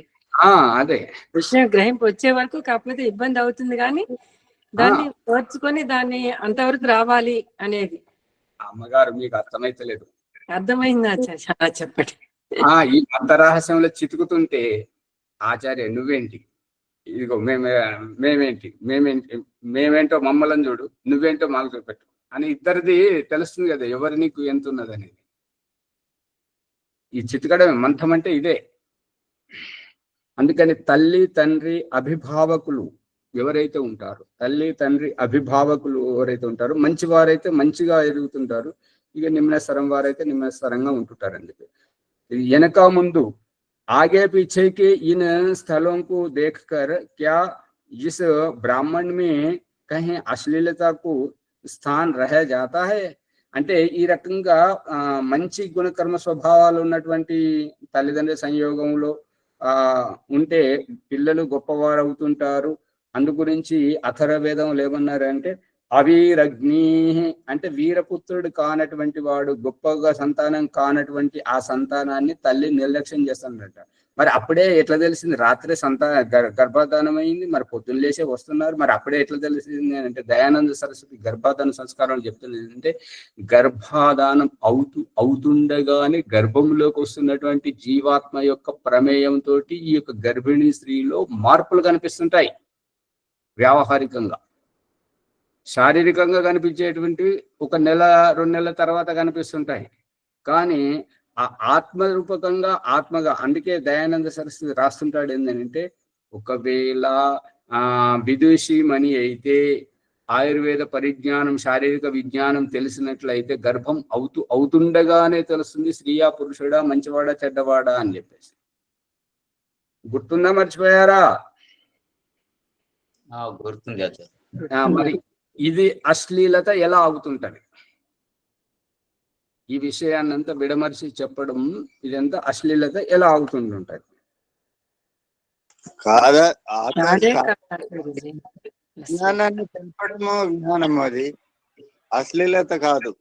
అదే విషయం గ్రహింపు వచ్చే వరకు కాకపోతే ఇబ్బంది అవుతుంది, కానీ దాన్ని ఓర్చుకొని దాన్ని అంతవరకు రావాలి అనేది. అమ్మగారు మీకు అర్థమైతలేదు. అర్థమైంది ఆచార్య, చెప్పండి. ఈ అంతరహస్యంలో చితుకుతుంటే ఆచార్య నువ్వేంటి, ఇదిగో మేమేంటో మమ్మల్ని చూడు, నువ్వేంటో మాకు చూపెట్టు అని ఇద్దరిది తెలుస్తుంది కదా, ఎవరు నీకు ఎంత ఉన్నది అనేది. ఈ చితకడమే మంత్రం అంటే ఇదే. అందుకని తల్లి తండ్రి అభిభావకులు ఎవరైతే ఉంటారో, తల్లి తండ్రి అభిభావకులు ఎవరైతే ఉంటారో, మంచి వారైతే మంచిగా ఎదుగుతుంటారు, ఇక నిమ్నస్తరం వారైతే నిమ్నస్తరంగా ఉంటుంటారు. అందుకే వెనక ముందు आगे पीछे के इन स्थलों को देखकर क्या इस ब्राह्मण में कहीं अश्लीलता को स्थान रह जाता है? అంటే ఈ రకంగా మంచి గుణకర్మ స్వభావాలు ఉన్నటువంటి తల్లిదండ్రుల సంయోగంలో ఉంటే పిల్లలు గొప్పవారు అవుతుంటారు. అందు గురించి అథర్వవేదం ఏమన్నారంటే, అవీరగ్ని అంటే వీరపుత్రుడు కానటువంటి వాడు, గొప్పగా సంతానం కానటువంటి ఆ సంతానాన్ని తల్లి నిర్లక్ష్యం చేస్తానట. మరి అప్పుడే ఎట్లా తెలిసింది? రాత్రే గర్భధానం అయింది, మరి పొద్దున్న లేసే వస్తున్నారు, మరి అప్పుడే ఎట్లా తెలిసింది అంటే, దయానంద సరస్వతి గర్భాధాన సంస్కారం చెప్తుంది ఏంటంటే, గర్భాధానం అవుతుండగానే గర్భంలోకి వస్తున్నటువంటి జీవాత్మ యొక్క ప్రమేయంతో ఈ యొక్క గర్భిణీ స్త్రీలో మార్పులు కనిపిస్తుంటాయి. వ్యావహారికంగా శారీరకంగా కనిపించేటువంటి 1 నెల 2 నెలల తర్వాత కనిపిస్తుంటాయి. కానీ ఆ ఆత్మరూపకంగా ఆత్మగా, అందుకే దయానంద సరస్వతి రాస్తుంటాడు ఏంటంటే, ఒకవేళ విదుషి మణి అయితే, ఆయుర్వేద పరిజ్ఞానం శారీరక విజ్ఞానం తెలిసినట్లయితే గర్భం అవుతుండగానే తెలుస్తుంది స్త్రీయా పురుషుడా, మంచివాడా చెడ్డవాడా అని చెప్పేసి. గుర్తుందా, మర్చిపోయారా? గుర్తుంది. మరి ఇది అశ్లీలత ఎలా అవుతుంటది? ఈ విషయాన్నంతా విడమర్చి చెప్పడం, ఇదంతా అశ్లీలత ఎలా అవుతుంటుంటది? జ్ఞానాన్ని తెలపడము విధానము, అది అశ్లీలత కాదు.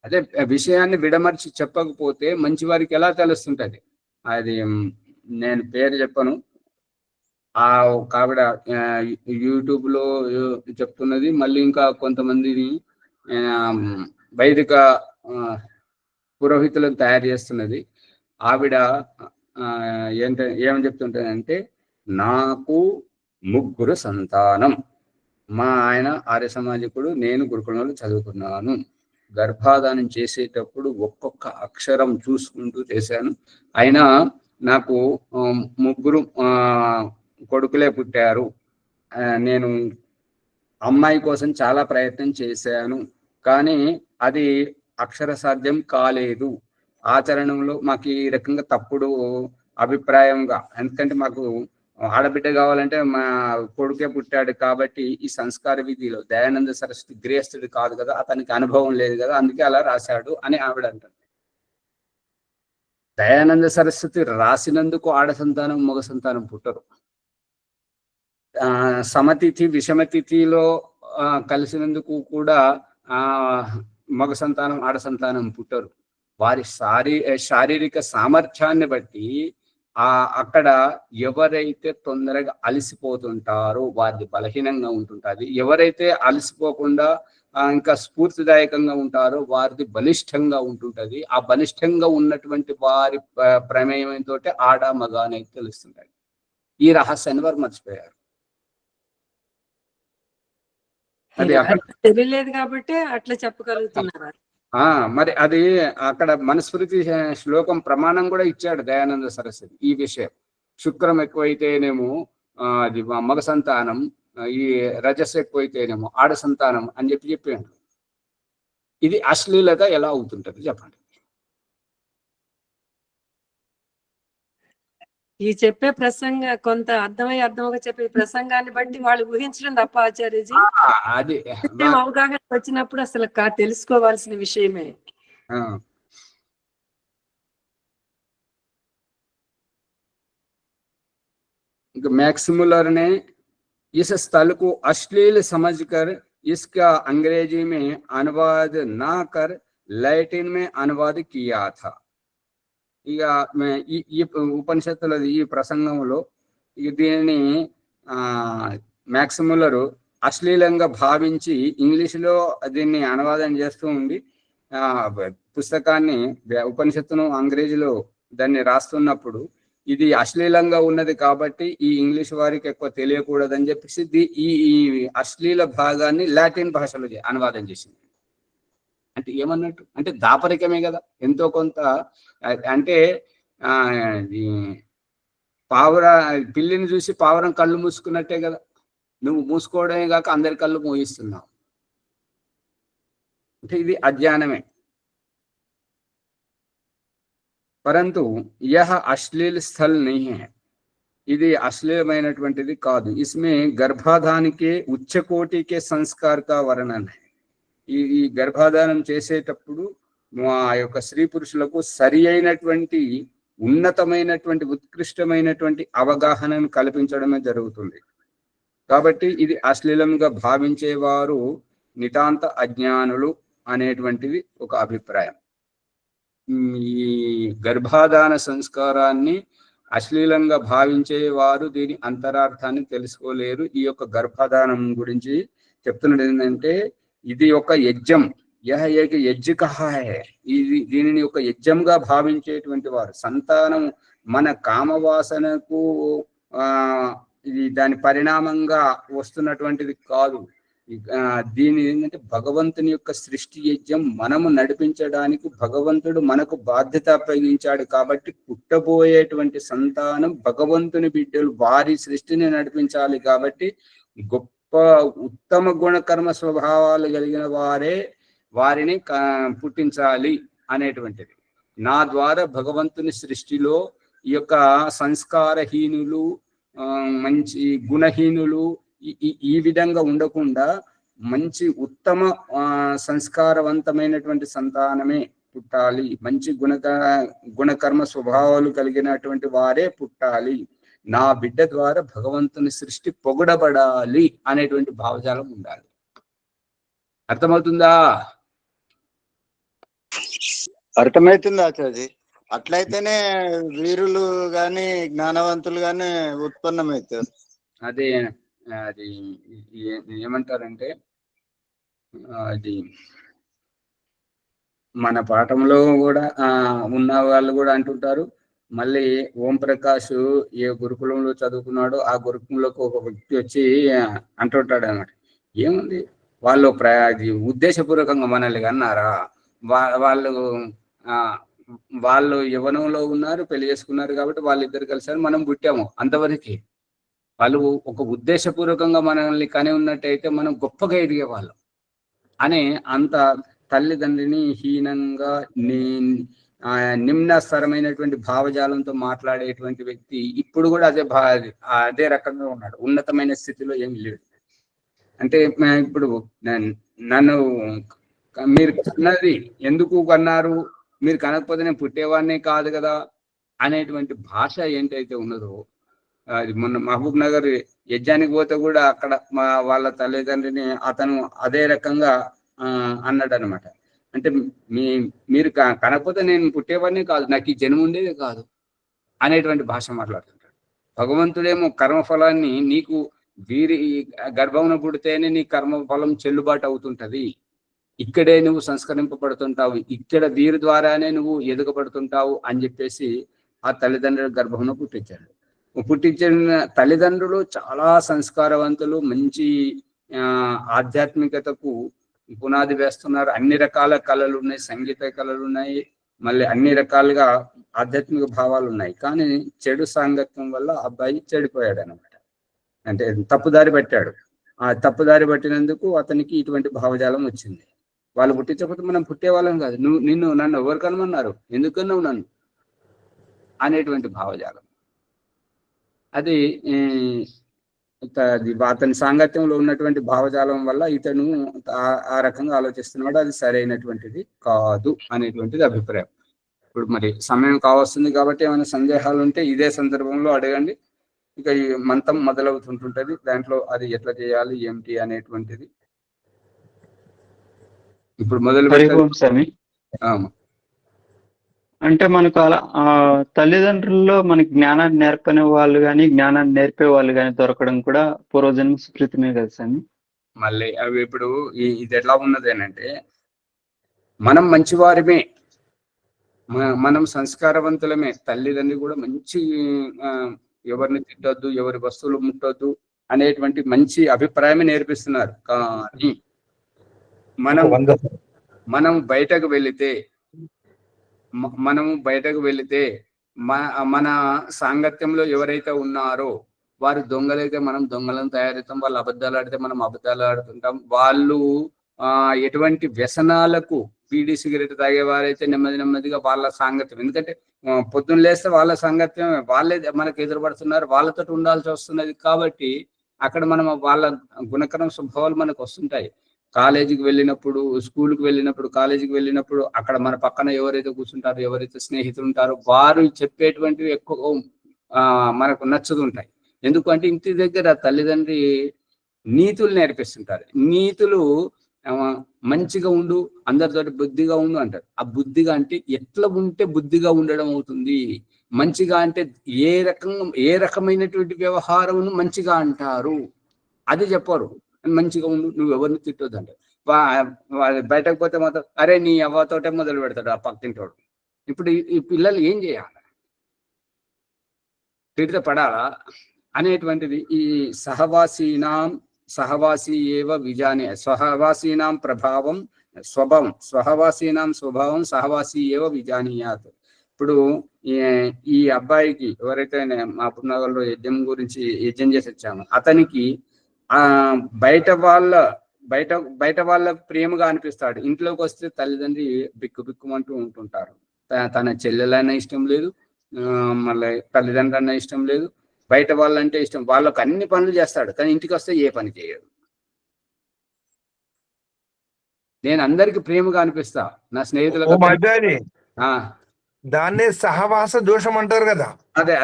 అదే విషయాన్ని విడమర్చి చెప్పకపోతే మంచి వారికి ఎలా తెలుస్తుంటది? అది నేను పేరు చెప్పను, ఆ ఒక ఆవిడ యూట్యూబ్ లో చెప్తున్నది, మళ్ళీ ఇంకా కొంతమందిని వైదిక పురోహితులను తయారు చేస్తున్నది. ఆవిడ ఏమని చెప్తుంటానంటే, నాకు 3 సంతానం, మా ఆయన ఆర్య సమాజికుడు, నేను గురుకులంలో చదువుకున్నాను, గర్భాధానం చేసేటప్పుడు ఒక్కొక్క అక్షరం చూసుకుంటూ చేశాను, అయినా నాకు 3 కొడుకులే పుట్టారు, నేను అమ్మాయి కోసం చాలా ప్రయత్నం చేశాను, కానీ అది అక్షర సాధ్యం కాలేదు. ఆచరణలో మాకు ఈ రకంగా తప్పుడు అభిప్రాయంగా, ఎందుకంటే మాకు ఆడబిడ్డ కావాలంటే మా కొడుకే పుట్టాడు కాబట్టి ఈ సంస్కార విధిలో దయానంద సరస్వతి గృహస్థుడు కాదు కదా, అతనికి అనుభవం లేదు కదా, అందుకే అలా రాశాడు అని ఆవిడ అంటారు. దయానంద సరస్వతి రాసినందుకు ఆడ సంతానం మగ సంతానం పుట్టరు. సమతిథి విషమతిథిలో కలిసినందుకు కూడా మగ సంతానం ఆడ సంతానం పుట్టరు. వారి శారీరక సామర్థ్యాన్ని బట్టి అక్కడ ఎవరైతే తొందరగా అలసిపోతుంటారో వారిది బలహీనంగా ఉంటుంటుంది, ఎవరైతే అలసిపోకుండా ఇంకా స్ఫూర్తిదాయకంగా ఉంటారో వారిది బలిష్టంగా ఉంటుంటది. ఆ బలిష్టంగా ఉన్నటువంటి వారి ప్రమేయంతో ఆడ మగ అనేది తెలుస్తుంటది. ఈ రహస్యాన్ని వారు మర్చిపోయారు. అది అక్కడ తెలియలేదు కాబట్టి అట్లా చెప్పగలుగుతున్నారు. మరి అది అక్కడ మనుస్మృతి శ్లోకం ప్రమాణం కూడా ఇచ్చాడు దయానంద సరస్వతి ఈ విషయం. శుక్రం ఎక్కువైతేనేమో అది మగ సంతానం, ఈ రజస్ ఎక్కువైతేనేమో ఆడ సంతానం అని చెప్పాడు. ఇది అశ్లీలత ఎలా అవుతుంటది చెప్పండి? ఈ చెప్పే ప్రసంగ కొంత అర్థమవుగా చెప్పే ప్రసంగాన్ని బట్టి వాళ్ళు ఊహించడం తప్ప ఆచార్యజీ, అది అవగాహన వచ్చినప్పుడు అసలు తెలుసుకోవాల్సిన విషయమే. मैक्स मुलर ने इस स्थल को अश्लील समझकर इसका अंग्रेजी में अनुवाद ना कर लैटिन में अनुवाद किया था. ఇక ఈ ఉపనిషత్తుల ఈ ప్రసంగంలో దీనిని మ్యాక్స్ ముల్లరు అశ్లీలంగా భావించి ఇంగ్లీష్లో దీన్ని అనువాదం చేస్తూ ఉండి పుస్తకాన్ని ఉపనిషత్తును అంగ్రేజీలో దాన్ని రాస్తున్నప్పుడు ఇది అశ్లీలంగా ఉన్నది కాబట్టి ఈ ఇంగ్లీష్ వారికి ఎక్కువ తెలియకూడదని చెప్పేసి ఈ అశ్లీల భాగాన్ని లాటిన్ భాషలో అనువాదం చేసింది. అంటే ఏమన్నట్టు, అంటే దాపరికమే కదా ఎంతో కొంత. అంటే పిల్లిని చూసి పావురం కళ్ళు మూసుకున్నట్టే కదా, నువ్వు మూసుకోవడమే కాక అందరి కళ్ళు మూయిస్తున్నావు. అంటే ఇది అజ్ఞానమే. परंतु यह अश्लील स्थल नहीं है, ఇది అశ్లీలమైనటువంటిది కాదు. इसमें गर्भाधान के उच्च कोटि के संस्कार का वर्णन है. ఈ గర్భాధానం చేసేటప్పుడు ఆ యొక్క స్త్రీ పురుషులకు సరి అయినటువంటి ఉన్నతమైనటువంటి ఉత్కృష్టమైనటువంటి అవగాహనను కల్పించడమే జరుగుతుంది. కాబట్టి ఇది అశ్లీలంగా భావించేవారు నితాంత అజ్ఞానులు అనేటువంటిది ఒక అభిప్రాయం. ఈ గర్భాధాన సంస్కారాన్ని అశ్లీలంగా భావించేవారు దీని అంతరార్థాన్ని తెలుసుకోలేరు. ఈ యొక్క గర్భాధానం గురించి చెప్తున్నది ఏంటంటే ఇది ఒక యజ్ఞం. యజ్ఞ కహా హై, ఇది దీనిని ఒక యజ్ఞంగా భావించేటువంటి వారు. సంతానం మన కామవాసనకు ఇది దాని పరిణామంగా వస్తున్నటువంటిది కాదు. దీని ఏంటంటే భగవంతుని యొక్క సృష్టి యజ్ఞం మనము నడిపించడానికి భగవంతుడు మనకు బాధ్యత అప్పగించాడు. కాబట్టి పుట్టబోయేటువంటి సంతానం భగవంతుని బిడ్డలు, వారి సృష్టిని నడిపించాలి. కాబట్టి గొప్ప ఉత్తమ గుణకర్మ స్వభావాలు కలిగిన వారిని పుట్టించాలి అనేటువంటిది. నా ద్వారా భగవంతుని సృష్టిలో ఈ యొక్క సంస్కారహీనులు, మంచి గుణహీనులు ఈ విధంగా ఉండకుండా మంచి ఉత్తమ సంస్కారవంతమైనటువంటి సంతానమే పుట్టాలి. మంచి గుణకర్మ స్వభావాలు కలిగినటువంటి వారే పుట్టాలి. నా బిడ్డ ద్వారా భగవంతుని సృష్టి పొగడబడాలి అనేటువంటి భావజాలం ఉండాలి. అర్థమవుతుందా? అర్థమవుతుంది ఆచార్య. అట్లయితేనే వీరులు గాని జ్ఞానవంతులు గాని ఉత్పన్నమవుతారు. అదే అది ఏమంటారంటే అది మన పాఠంలో కూడా ఉన్న వాళ్ళు కూడా అంటుంటారు. మళ్ళీ ఓం ప్రకాష్ ఏ గురుకులంలో చదువుకున్నాడో ఆ గురుకులంలోకి ఒక వ్యక్తి వచ్చి అంటుంటాడు అన్నమాట. ఏముంది, వాళ్ళు ఉద్దేశపూర్వకంగా మనల్ని అన్నారా? వాళ్ళు యవ్వనంలో ఉన్నారు, పెళ్లి చేసుకున్నారు కాబట్టి వాళ్ళిద్దరు కలిసారు, మనం పుట్టాము, అంతవరకు. వాళ్ళు ఒక ఉద్దేశపూర్వకంగా మనల్ని కని ఉన్నట్టయితే మనం గొప్పగా ఎదిగేవాళ్ళం అని అంత తల్లిదండ్రిని హీనంగా నిమ్నస్తరమైనటువంటి భావజాలంతో మాట్లాడేటువంటి వ్యక్తి ఇప్పుడు కూడా అదే రకంగా ఉన్నాడు. ఉన్నతమైన స్థితిలో ఏమి లేడు. అంటే ఇప్పుడు నన్ను మీరు కన్నది ఎందుకు కన్నారు, మీరు కనకపోతే నేను పుట్టేవాడినే కాదు కదా అనేటువంటి భాష ఏంటైతే ఉన్నదో, అది మొన్న మహబూబ్ నగర్ యజ్ఞానికి పోతే కూడా అక్కడ వాళ్ళ తల్లిదండ్రిని అతను అదే రకంగా అన్నాడు అనమాట. అంటే మీరు కనకపోతే నేను పుట్టేవాడినే కాదు, నాకు ఈ జన్మ ఉండేదే కాదు అనేటువంటి భాష మాట్లాడుతుంటాడు. భగవంతుడేమో కర్మఫలాన్ని నీకు వీరి గర్భమున పుడితేనే నీ కర్మఫలం చెల్లుబాటు అవుతుంటది, ఇక్కడే నువ్వు సంస్కరింపబడుతుంటావు, ఇక్కడ వీరి ద్వారానే నువ్వు ఎదుగబడుతుంటావు అని చెప్పేసి ఆ తల్లిదండ్రుల గర్భమున పుట్టించాడు. పుట్టించిన తల్లిదండ్రులు చాలా సంస్కారవంతులు, మంచి ఆధ్యాత్మికతకు పునాది వేస్తున్నారు. అన్ని రకాల కళలు ఉన్నాయి, సంగీత కళలు ఉన్నాయి, మళ్ళీ అన్ని రకాలుగా ఆధ్యాత్మిక భావాలు ఉన్నాయి. కానీ చెడు సాంగత్యం వల్ల అబ్బాయి చెడిపోయాడు అనమాట. అంటే తప్పుదారి పట్టాడు. ఆ తప్పుదారి పట్టినందుకు అతనికి ఇటువంటి భావజాలం వచ్చింది. వాళ్ళు పుట్టించకపోతే మనం పుట్టేవాళ్ళం కాదు, నన్ను ఎవరు కనుమన్నారు, ఎందుకన్నావు నన్ను అనేటువంటి భావజాలం. అది అతని సాంగత్యంలో ఉన్నటువంటి భావజాలం వల్ల ఇతను ఆ రకంగా ఆలోచిస్తున్నాడు. అది సరైనటువంటిది కాదు అనేటువంటిది అభిప్రాయం. ఇప్పుడు మరి సమయం కావస్తుంది కాబట్టి ఏమైనా సందేహాలు ఉంటే ఇదే సందర్భంలో అడగండి. ఇక ఈ మంత్రం మొదలవుతుంటుంటది, దాంట్లో అది ఎట్లా చేయాలి ఏమిటి అనేటువంటిది ఇప్పుడు మొదలు స్వామి. అంటే మనకు అలా తల్లిదండ్రుల్లో మనకి జ్ఞానాన్ని నేర్పని వాళ్ళు కానీ జ్ఞానాన్ని నేర్పే వాళ్ళు కానీ దొరకడం కూడా పూర్వజన్మ సుకృతమే కదా స్వామి. మళ్ళీ అవి ఇప్పుడు ఇది ఎట్లా ఉన్నది అంటే, మనం మంచివారిమే, మనం సంస్కారవంతులమే, తల్లిదండ్రులు కూడా మంచి ఎవరిని తిట్టొద్దు, ఎవరి వస్తువులు ముట్టొద్దు అనేటువంటి మంచి అభిప్రాయమే నేర్పిస్తున్నారు. కానీ మనం బయటకు వెళితే మన సాంగత్యంలో ఎవరైతే ఉన్నారో వారు దొంగలైతే మనం దొంగలను తయారవుతాం, వాళ్ళు అబద్ధాలు ఆడితే మనం అబద్ధాలు ఆడుతుంటాం. వాళ్ళు ఎటువంటి వ్యసనాలకు బీడీ సిగరెట్ తాగేవారైతే నెమ్మదిగా వాళ్ళ సాంగత్యం, ఎందుకంటే పొద్దున్న లేస్తే వాళ్ళ సాంగత్యం, వాళ్ళే మనకు ఎదురుపడుతున్నారు, వాళ్ళతో ఉండాల్సి వస్తున్నది. కాబట్టి అక్కడ మనం వాళ్ళ గుణకరం స్వభావాలు మనకు వస్తుంటాయి. కాలేజీకి వెళ్ళినప్పుడు, స్కూల్కి వెళ్ళినప్పుడు, కాలేజీకి వెళ్ళినప్పుడు అక్కడ మన పక్కన ఎవరైతే కూర్చుంటారో, ఎవరైతే స్నేహితులు ఉంటారో వారు చెప్పేటువంటివి ఎక్కువ మనకు నచ్చుతుంటాయి. ఎందుకంటే ఇంటి దగ్గర తల్లిదండ్రి నీతులు నేర్పిస్తుంటారు. నీతులు మంచిగా ఉండు, అందరితోటి బుద్ధిగా ఉండు అంటారు. ఆ బుద్ధిగా అంటే ఎట్లా ఉంటే బుద్ధిగా ఉండడం అవుతుంది. మంచిగా అంటే ఏ రకమైనటువంటి వ్యవహారమును మంచిగా అంటారు అది చెప్పరు. మంచిగా ఉండు, నువ్వు ఎవరిని తిట్టొద్దు అంటారు. బయటకు పోతే మాత్రం అరే నీ అవ్వతోటే మొదలు పెడతాడు ఆ పక్కింటోడు. ఇప్పుడు ఈ పిల్లలు ఏం చేయాలి, తిడితే పడాలా అనేటువంటిది ఈ సహవాసీ ఏవ విజానే సహవాసీనాం ప్రభావం స్వహవాసీనాం స్వభావం సహవాసీ ఏవ విజానీయాత్. ఇప్పుడు ఈ అబ్బాయికి ఎవరైతే మాపునగర్లో యజ్ఞం చేసి వచ్చామో అతనికి బయట వాళ్ళ ప్రేమగా అనిపిస్తాడు. ఇంట్లోకి వస్తే తల్లిదండ్రి బిక్కుమంటూ ఉంటుంటారు. తన చెల్లెలైనా ఇష్టం లేదు, మళ్ళీ తల్లిదండ్రులు అన్నా ఇష్టం లేదు, బయట వాళ్ళంటే ఇష్టం. వాళ్ళకు అన్ని పనులు చేస్తాడు, కానీ ఇంటికి వస్తే ఏ పని చేయడు. నేను అందరికి ప్రేమగా అనిపిస్తా, నా స్నేహితులకు దాన్నే సహవాస దోషం అంటారు కదా. అదే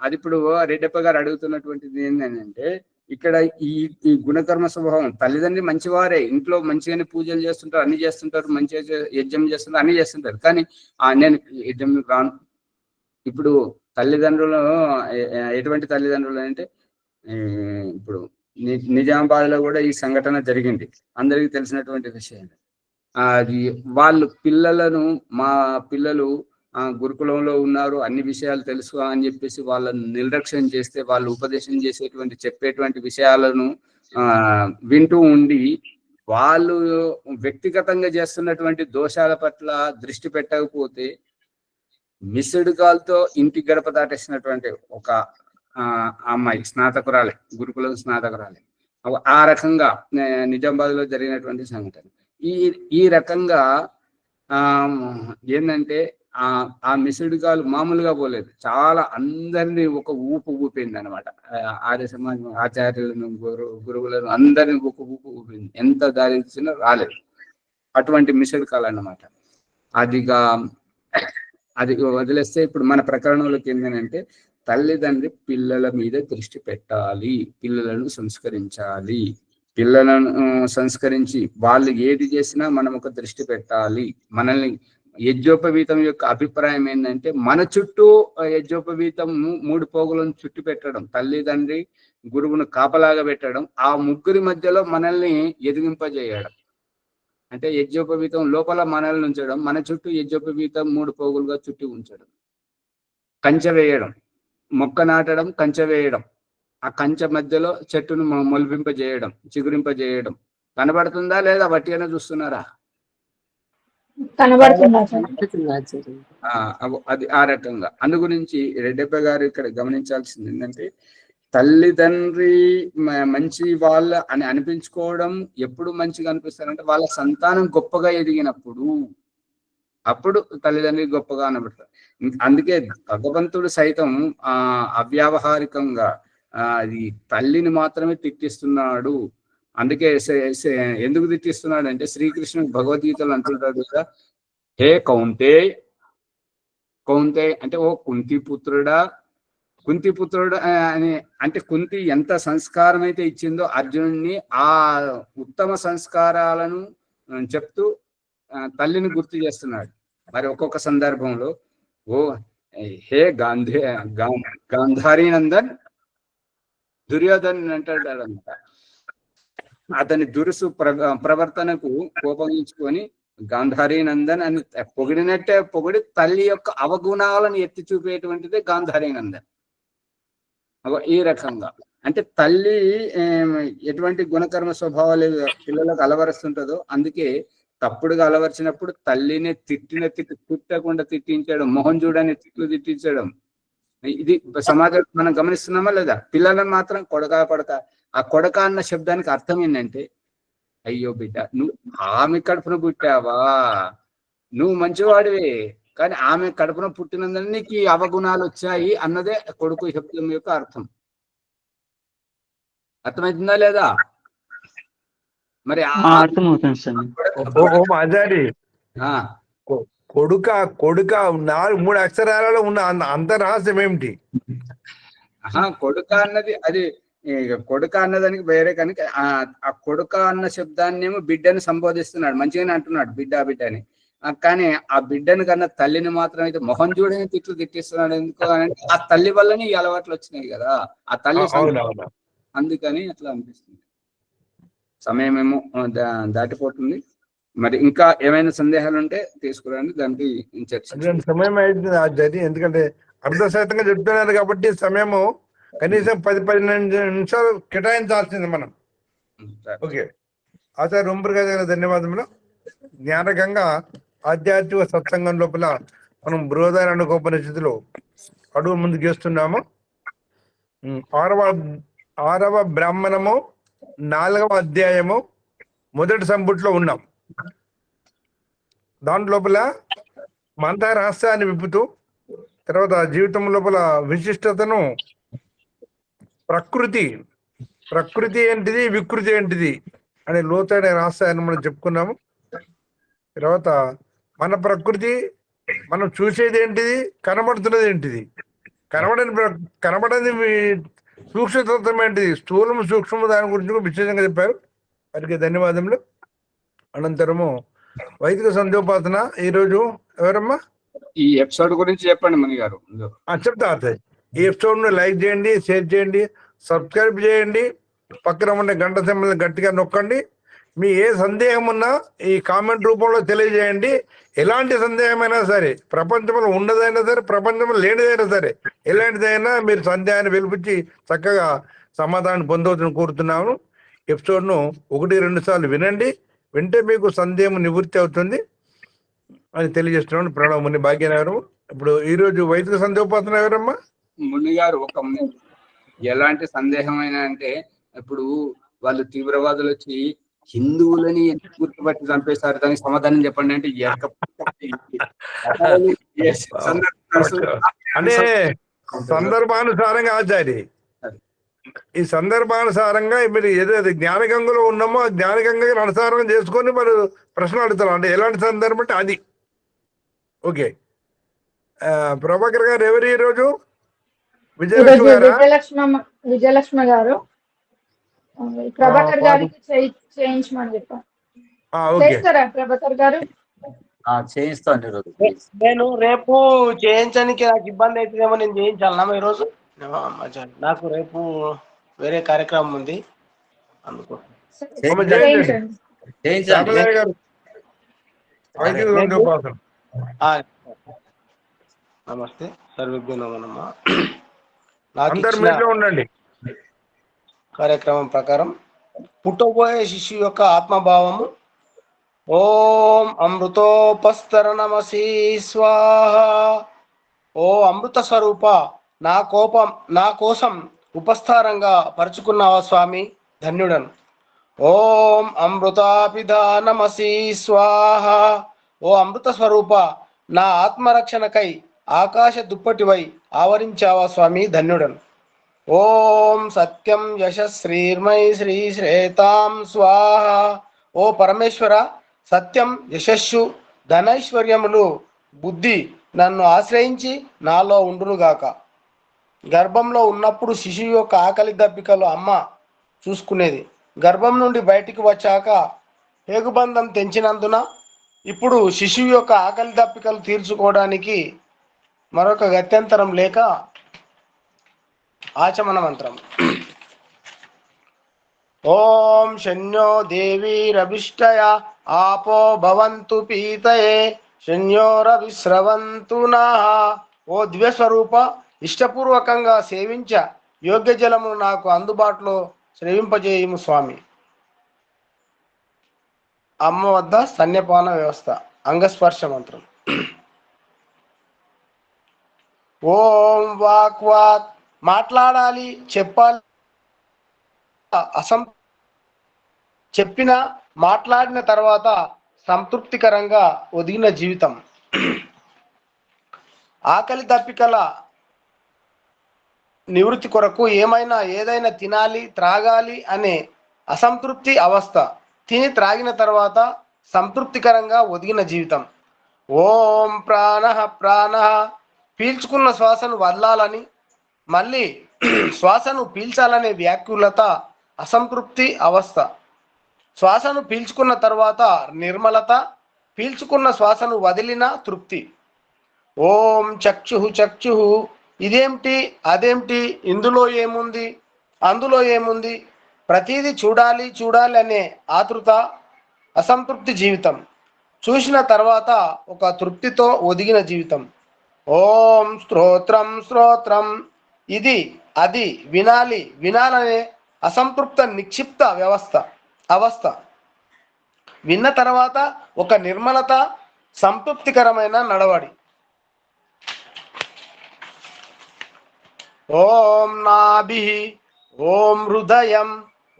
అది ఇప్పుడు రెడ్డప్ప గారు అడుగుతున్నటువంటిది ఏంటంటే, ఇక్కడ ఈ ఈ గుణకర్మ స్వభావం, తల్లిదండ్రి మంచివారే, ఇంట్లో మంచిగానే పూజలు చేస్తుంటారు, అన్ని చేస్తుంటారు, మంచిగా యజ్ఞం చేస్తుంటారు, అన్ని చేస్తుంటారు. కానీ నేను యజ్ఞం రాను. ఇప్పుడు తల్లిదండ్రులు ఎటువంటి తల్లిదండ్రులు అంటే, ఇప్పుడు నిజామాబాద్ లో కూడా ఈ సంఘటన జరిగింది, అందరికీ తెలిసినటువంటి విషయం. అది వాళ్ళు పిల్లలను, మా పిల్లలు గురుకులంలో ఉన్నారు, అన్ని విషయాలు తెలుసు అని చెప్పేసి వాళ్ళని నిర్లక్ష్యం చేస్తే, వాళ్ళు ఉపదేశం చేసేటువంటి చెప్పేటువంటి విషయాలను వింటూ ఉండి, వాళ్ళు వ్యక్తిగతంగా చేస్తున్నటువంటి దోషాల పట్ల దృష్టి పెట్టకపోతే మిస్డ్ కాల్ తో ఇంటి గడప దాటేసినటువంటి ఒక అమ్మాయి, స్నాతకురాలే, గురుకులం స్నాతకురాలే. ఆ రకంగా నిజామాబాద్ లో జరిగినటువంటి సంఘటన. ఈ రకంగా ఏంటంటే ఆ మిస్డ్ కాల్ మామూలుగా పోలేదు, చాలా అందరినీ ఒక ఊపు ఊపింది అనమాట. ఆర్య సమాజం, ఆచార్యులను, గురువులను అందరినీ ఒక ఊపు ఊపింది. ఎంత దారి ఇచ్చినా రాలేదు. అటువంటి మిస్డ్ కాల్ అన్నమాట. అది వదిలేస్తే ఇప్పుడు మన ప్రకరణంలోకి ఏంటంటే, తల్లిదండ్రి పిల్లల మీద దృష్టి పెట్టాలి, పిల్లలను సంస్కరించాలి. పిల్లలను సంస్కరించి వాళ్ళు ఏది చేసినా మనం ఒక దృష్టి పెట్టాలి. మనల్ని యజ్ఞోపవీతం యొక్క అభిప్రాయం ఏంటంటే, మన చుట్టూ యజ్ఞోపవీతం 3 పోగులను చుట్టు పెట్టడం, తల్లిదండ్రి గురువును కాపలాగా పెట్టడం, ఆ ముగ్గురి మధ్యలో మనల్ని ఎదిగింపజేయడం. అంటే యజ్ఞోపవీతం లోపల మనల్ని ఉంచడం, మన చుట్టూ యజ్ఞోపవీతం 3 పోగులుగా చుట్టి ఉంచడం, కంచె వేయడం, మొక్క నాటడం, కంచె వేయడం, ఆ కంచె మధ్యలో చెట్టును మొలిపింపజేయడం, చిగురింపజేయడం. కనబడుతుందా లేదా? వట్టిగానే చూస్తున్నారా? అది ఆ రకంగా. అందు గురించి రెడ్డప్ప గారు ఇక్కడ గమనించాల్సింది ఏంటంటే, తల్లిదండ్రి మంచి వాళ్ళ అని అనిపించుకోవడం ఎప్పుడు మంచిగా అనిపిస్తారంటే, వాళ్ళ సంతానం గొప్పగా ఎదిగినప్పుడు, అప్పుడు తల్లిదండ్రి గొప్పగా అనిపిస్తారు. అందుకే భగవంతుడు సైతం అవ్యావహారికంగా అది తల్లిని మాత్రమే తిట్టిస్తున్నాడు. అందుకే ఎందుకు తిట్టిస్తున్నాడు అంటే, శ్రీకృష్ణుడు భగవద్గీతలు అంటుంటాడు కదా, హే కౌంతే అంటే ఓ కుంతిపుత్రుడా, కుంతిపుత్రుడు అని అంటే, కుంతి ఎంత సంస్కారం అయితే ఇచ్చిందో అర్జునుడిని, ఆ ఉత్తమ సంస్కారాలను చెప్తూ తల్లిని గుర్తు చేస్తున్నాడు. మరి ఒక్కొక్క సందర్భంలో ఓ హే గాంధారీ నందన్ దుర్యోధన్ అంటాడు అదంతా. అతని దురుసు ప్రవర్తనకు కోపగించుకొని గాంధారీ నందన్ అని పొగిడినట్టే పొగిడి తల్లి యొక్క అవగుణాలను ఎత్తి చూపేటువంటిదే గాంధారీ నందన్. ఈ రకంగా అంటే తల్లి ఎటువంటి గుణకర్మ స్వభావాలు పిల్లలకు అలవరుస్తుంటుందో, అందుకే తప్పుడుగా అలవర్చినప్పుడు తల్లిని తిట్టకుండా తిట్టించడం, మొహం చూడని తిట్లు తిట్టించడం, ఇది సమాజం మనం గమనిస్తున్నామా లేదా? పిల్లలను మాత్రం కొడక. ఆ కొడక అన్న శబ్దానికి అర్థం ఏంటంటే, అయ్యో బిడ్డ, నువ్వు ఆమె కడుపున పుట్టావా, నువ్వు మంచివాడివే, కానీ ఆమె కడుపున పుట్టినందుకు నీకు ఈ అవగుణాలు వచ్చాయి అన్నదే కొడుకు శబ్దం యొక్క అర్థం. అర్థమవుతుందా లేదా? మరి అర్థమవుతుంది సార్. కొడుక 3 అక్షరాలలో ఉన్న అంత రహస్యం ఏమిటి? కొడుక అన్నది అది కొడుక అన్నదానికి వేరే, కనుక ఆ కొడుక అన్న శబ్దాన్ని ఏమో బిడ్డని సంబోధిస్తున్నాడు, మంచిగానే అంటున్నాడు బిడ్డ అని. కానీ ఆ బిడ్డని కన్నా తల్లిని మాత్రం అయితే మొహం చూడని తిట్లు తిట్టిస్తున్నాడు. ఎందుకు అంటే, ఆ తల్లి వల్లనే ఈ అలవాట్లు వచ్చినాయి కదా, ఆ తల్లి. అందుకని అట్లా అనిపిస్తుంది. సమయం ఏమో దాటిపోతుంది. మరి ఇంకా ఏమైనా సందేహాలు ఉంటే తీసుకురండి, దానికి చర్చ. సమయం అయితే ఎందుకంటే అర్ధశాతంగా చెప్తున్నారు కాబట్టి సమయము కనీసం 10-12 నిమిషాలు కేటాయించాల్సింది మనం. ఓకే, ఆచార్య రూంపర్ గారి ధన్యవాదములు. జ్ఞానకంగా ఆధ్యాత్మిక సత్సంగం లోపల మనం బృహదారణ్యకోపనిషత్తులో అడుగు ముందుకు చేస్తున్నాము. 6వ బ్రాహ్మణము 4వ అధ్యాయము మొదటి సంపుట్లో ఉన్నాం. దాని లోపల మంత్ర రహస్యాన్ని విప్పుతూ, తర్వాత జీవితం లోపల విశిష్టతను, ప్రకృతి ఏంటిది, వికృతి ఏంటిది అనే లోతైన రహస్యాన్ని మనం చెప్పుకున్నాము. తర్వాత మన ప్రకృతి మనం చూసేది ఏంటిది, కనబడుతున్నది ఏంటిది? కనబడని సూక్ష్మతత్వం ఏంటిది, స్థూలము సూక్ష్మము, దాని గురించి కూడా విశేషంగా చెప్పారు. వారికి ధన్యవాదములు. అనంతరము వైదిక సంధ్యోపాసన ఈరోజు ఎవరమ్మా? ఈ ఎపిసోడ్ గురించి చెప్పండి ముని గారు. చెప్తా అవుతాయి. ఈ ఎపిసోడ్ ను లైక్ చేయండి, షేర్ చేయండి, సబ్స్క్రైబ్ చేయండి, పక్కన ఉండే గంట సింబల్ గట్టిగా నొక్కండి. మీ ఏ సందేహం ఉన్నా ఈ కామెంట్ రూపంలో తెలియజేయండి. ఎలాంటి సందేహమైనా సరే, ప్రపంచంలో ఉన్నదైనా సరే, ప్రపంచంలో లేనిదైనా సరే, ఎలాంటిదైనా మీరు సందేహాన్ని వెలిపించి చక్కగా సమాధానం పొందవచ్చని కోరుతున్నాను. ఎపిసోడ్ను 1-2 సార్లు వినండి. వింటే మీకు సందేహం నివృత్తి అవుతుంది అని తెలియజేస్తున్నాను. ప్రణవ్ ముని భాగ్యనగరం. ఇప్పుడు ఈరోజు వైదిక సంధ్యోపాసన ఎవరమ్మా? ముని గారు ఒక ఎలాంటి సందేహమైనా అంటే, ఇప్పుడు వాళ్ళు తీవ్రవాదులు వచ్చి హిందువులని గుర్తుపట్టి చంపేశారు, దానికి సమాధానం చెప్పండి అంటే అంటే సందర్భానుసారంగా ఆచారి, ఈ సందర్భానుసారంగా మీరు ఏదైతే జ్ఞానగంగలో ఉన్నామో ఆ జ్ఞానగంగ అనుసారం చేసుకొని మరి ప్రశ్న అడుగుతారు. అంటే ఎలాంటి సందర్భం అంటే అది. ఓకే, ప్రభాకర్ గారు ఎవరు ఈరోజు? విజయలక్ష్మి గారు ప్రభాకర్ గారికి చేయించమని చెప్పారు. చేస్తారా ప్రభాకర్ గారు? చేయిస్తాను. నేను రేపు చేయించడానికి నాకు ఇబ్బంది అవుతుందేమో, నేను చేయించాలన్నా ఈరోజు. నాకు రేపు వేరే కార్యక్రమం ఉంది, అందుకో నమస్తే సర్వజ్ఞ నమనమ్మ. ఉండండి. కార్యక్రమం ప్రకారం పుట్టబోయే శిశువు యొక్క ఆత్మభావము. ఓం అమృతోపస్తరణమసి స్వాహ. ఓ అమృత స్వరూప, నా కోసం ఉపస్థారంగా పరుచుకున్నావా స్వామి, ధన్యుడను. ఓం అమృతాపిధానమసి స్వాహ. ఓ అమృత స్వరూప, నా ఆత్మరక్షణకై ఆకాశ దుప్పటివై ఆవరించావా స్వామి, ధన్యుడను. ఓం సత్యం యశశ్రీర్మై శ్రీ శ్రేతాం స్వాహ. ఓ పరమేశ్వర, సత్యం, యశస్సు, ధనైశ్వర్యములు, బుద్ధి నన్ను ఆశ్రయించి నాలో ఉండునుగాక. గర్భంలో ఉన్నప్పుడు శిశువు యొక్క ఆకలి దప్పికలు అమ్మ చూసుకునేది. గర్భం నుండి బయటికి వచ్చాక పేగుబంధం తెంచినందున ఇప్పుడు శిశువు యొక్క ఆకలి దప్పికలు తీర్చుకోవడానికి మరొక గత్యంతరం లేక ఆచమన మంత్రం. ఓం శన్యో దేవీరభిష్టయ ఆపో భవంతు పీతయే శన్యోరవిశ్రవంతు నాహ. ఓ దివ్యస్వరూప, ఇష్టపూర్వకంగా సేవించ యోగ్య జలము నాకు అందుబాటులో శ్రవింపజేయము స్వామి. అమ్మ వద్ద స్తన్యపాన వ్యవస్థ, అంగస్పర్శ మంత్రం. ఓం వాక్ వాక్, మాట్లాడాలి, చెప్పాలి, చెప్పిన మాట్లాడిన తర్వాత సంతృప్తికరంగా ఒదిగిన జీవితం. ఆకలి దప్పికల నివృత్తి కొరకు ఏదైనా తినాలి, త్రాగాలి అనే అసంతృప్తి అవస్థ. తిని త్రాగిన తర్వాత సంతృప్తికరంగా ఒదిగిన జీవితం. ఓం ప్రాణ, పీల్చుకున్న శ్వాసను వదలాలని మళ్ళీ శ్వాసను పీల్చాలనే వ్యాకులత అసంతృప్తి అవస్థ. శ్వాసను పీల్చుకున్న తర్వాత నిర్మలత, పీల్చుకున్న శ్వాసను వదిలిన తృప్తి. ఓం చక్షు, ఇదేమిటి అదేమిటి, ఇందులో ఏముంది అందులో ఏముంది, ప్రతిదీ చూడాలి అనే ఆతృత, అసంతృప్తి జీవితం. చూసిన తర్వాత ఒక తృప్తితో ఒదిగిన జీవితం. ఓం స్తోత్రం, ఇది అది వినాలనే అసంతృప్త నిక్షిప్త అవస్థ. విన్న తర్వాత ఒక నిర్మలత, సంతృప్తికరమైన నడవడి. ఓం నాభి, ఓం హృదయం,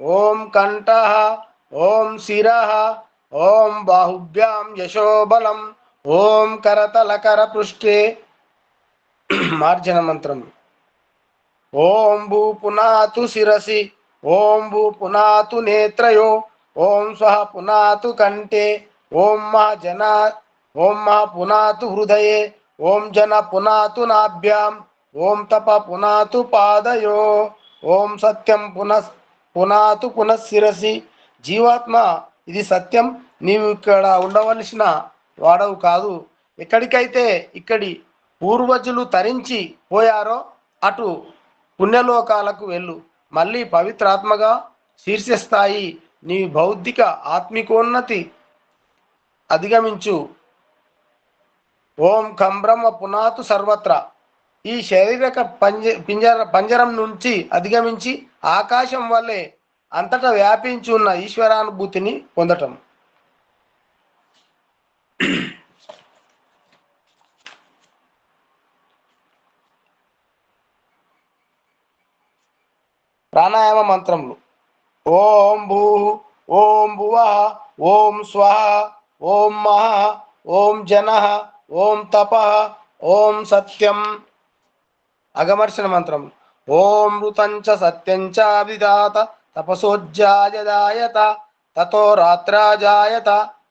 ఓం కంఠః, ఓం శిరః, ఓం బాహుభ్యాం యశోబలం, ఓం కరతలకర పృష్ఠే. మార్జన మంత్రం. ఓం భూ పునాతు శిరసి, ఓం భూ పునాతు నేత్రయో, ఓం స్వః పునాతు కంఠే, ఓం ఓం మా పునాతు హృదయే, ఓం జన పునాతు నాభ్యాం, ఓం తప పునాతు పాదయో, ఓం సత్యం పునాతు పునఃశిరసి. జీవాత్మ, ఇది సత్యం, నీవు ఇక్కడ ఉండవలసిన వాడవు కాదు. ఎక్కడికైతే ఇక్కడి పూర్వజులు తరించి పోయారో అటు పుణ్యలోకాలకు వెళ్ళు. మళ్ళీ పవిత్రాత్మగా శీర్షస్థాయి నీ బౌద్ధిక ఆత్మికోన్నతి అధిగమించు. ఓం ఖం బ్రహ్మ పునాతు సర్వత్ర. ఈ శారీరక పంజరం నుంచి అధిగమించి ఆకాశం వల్లే అంతటా వ్యాపించి ఉన్న ఈశ్వరానుభూతిని పొందటం. ప్రాణాయామ మంత్రములు. ఓం భూ, ఓం భువ, ఓం స్వహ, ఓం మహ, ఓం జన, ఓం తప, ఓం సత్యం. అగమర్షణ మంత్రం. ఓం ఋతంచ సత్యంచ విధాత తపసోజ్జాయదాయత తతో రాత్రాజాయత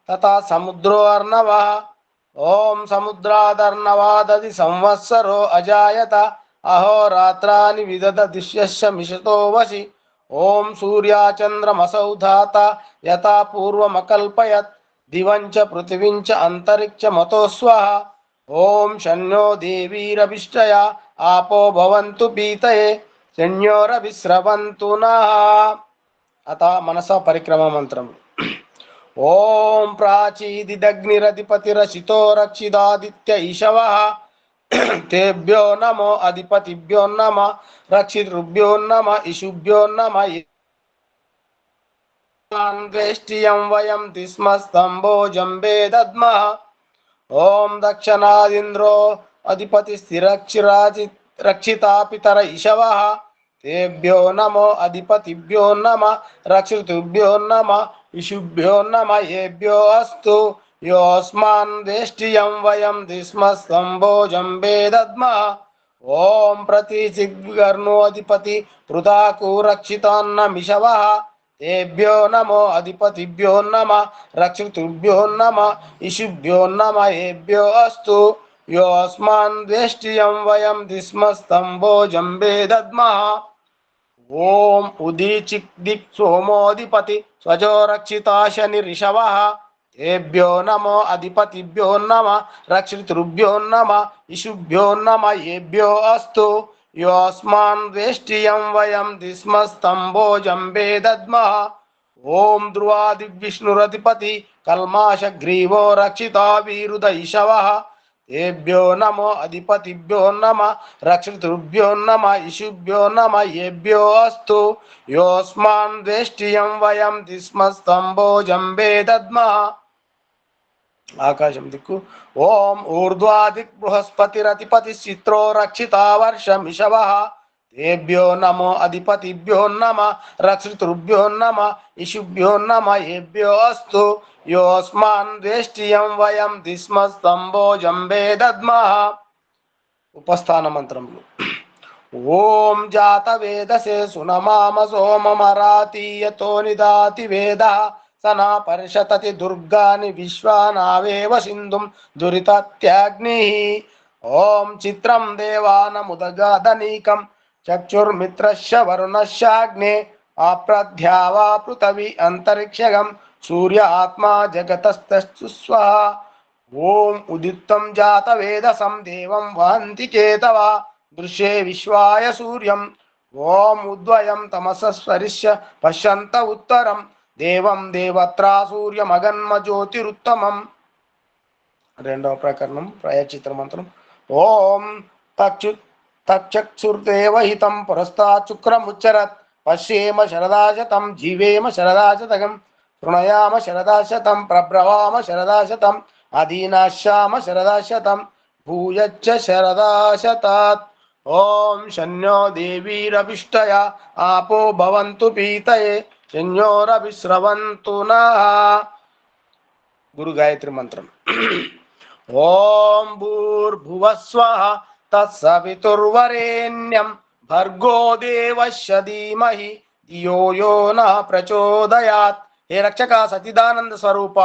తథా సముద్రో అర్ణవ. ఓం సముద్రాదర్ణవాదది సంవత్సరో అజాయత అహోరాత్రాని విదద దిశ్యస్య మిషతో వసి. ఓం సూర్యాచంద్రమసౌ ధాత యథా పూర్వమకల్పయత్ దివంచ పృథివించ అంతరిక్షమతో స్వః. ఓం శన్యో దేవీరభిష్టయ ఆపో భవంతు పీతయే శన్యోరవిస్రవంతు నః. అత మనస పరిక్రమ మంత్రం. ఓం ప్రాచీదిదగ్నిరధిపతిరసితో రక్షిదాదిత్య ఈశవః. తేభ్యో నమో అధిపతిభ్యో నమ రక్షితృభ్యో నమ ఇషుభ్యో నమ. వేష్టియం వయం దిస్మస్తంభోజంబే దద్మః. ఓం దక్షిణాదింద్రో అధిపతి స్థిరక్షితాపితర ఇషవః. తేభ్యో నమో అధిపతిభ్యో నమ రక్షితృభ్యో నమ ఇషుభ్యో నమ. ఏభ్యో అస్తు యోస్మాన్ వేష్టియం వయం దిస్మస్తంభోజంబే దద్మః. ఓం ప్రతిచిగ్వర్ణోధిపతి పృథాకు రక్షితాన్నమిషవః. తేభ్యో నమో అధిపతిభ్యో నమ రక్షితృభ్యో నమ ఇషుభ్యో నమ. ఏభ్యో అస్తు యోస్మాన్ వేష్టియం వయం దిస్మస్తంభోజంబే దద్మః. ఓం ఉదీచిక్దిక్ సోమోధిపతి స్వజో రక్షితాశని రిషవః. తేభ్యో నమో అధిపతిభ్యో నమ రక్షితృభ్యో నమ ఇషుభ్యో నమ. ఏభ్యో అస్తు యోస్మాన్ వేష్టియం వయం దిస్మస్తంభోజంబే దద్మః. ఓం ధ్రువాదివిష్ణురధిపతి కల్మాషగ్రీవో రక్షితా వీరుద ఇషవః. తేభ్యో నమో అధిపతిభ్యో నమ రక్షితృభ్యో నమ ఇషుభ్యో నమ. ఏభ్యో అస్తు యోస్మాన్ వేష్టియం వయం దిస్మస్తంభోజంబే దద్మః. ఆకాశం దిక్కు. ఓం ఊర్ధ్వాదిక్ బృహస్పతిరధిపతి చిత్రో రక్షితా వర్షమిషవః. తేభ్యో నమో అధిపతిభ్యో నమ రక్షితృభ్యో నమ ఇషుభ్యో నమ. ఏభ్యో అస్తు యోస్మాన్ వేష్టియం వయం దిస్మస్తంభోజంబే దద్మః. ఉపస్థాన మంత్రములు. ఓం జాత వేదసే సునమామ సోమమరాతీయతో నిదాతి వేద సనా పరిషతతి దుర్గాని విశ్వానావేవ సింధుం దురితత్యాగ్ని. ఓం చిత్రం దేవానముదగాదనీకం చక్షుర్మిత్రస్య వరుణస్యాగ్నే ఆప్రధ్యావా పృథవి అంతరిక్షగం సూర్య ఆత్మా జగతస్తు స్వః. ఓం ఉదిత్తం జాత వేదసం దేవం వహంతి కేతవా దృశ్యే విశ్వాయ సూర్యం. ఓం ఉద్వయం తమసస్వరిష్య పశ్యంత ఉత్తరం దేవం దేవత్రా సూర్యమగన్మ జ్యోతిరుత్తమం. రెండవ ప్రకరణం ప్రయచిత్ర మంత్రం. ఓం తక్షుర్దేవహితం పురస్తాత్ శుక్రముచ్చరత్ పశ్యేమ శరదాశతం జీవేమ శరదాశతకం శృణయామ శరదాశతం ప్రబ్రవామ శరదాశతం అధీనాశ్యామ శరదాశతం భూయచ్చ శరదాశతాత్. ఓం శన్యో దేవీరభిష్టయ ఆపో భవంతు పీతయే శన్యోరవిస్రవంతు నః. గురు గాయత్రి మంత్రం. ఓం భూర్భువస్వః తత్సవితుర్వరేణ్యం భర్గో దేవస్య ధీమహి ధియో యో నః ప్రచోదయాత్. హే రక్షక సచిదానంద స్వరూప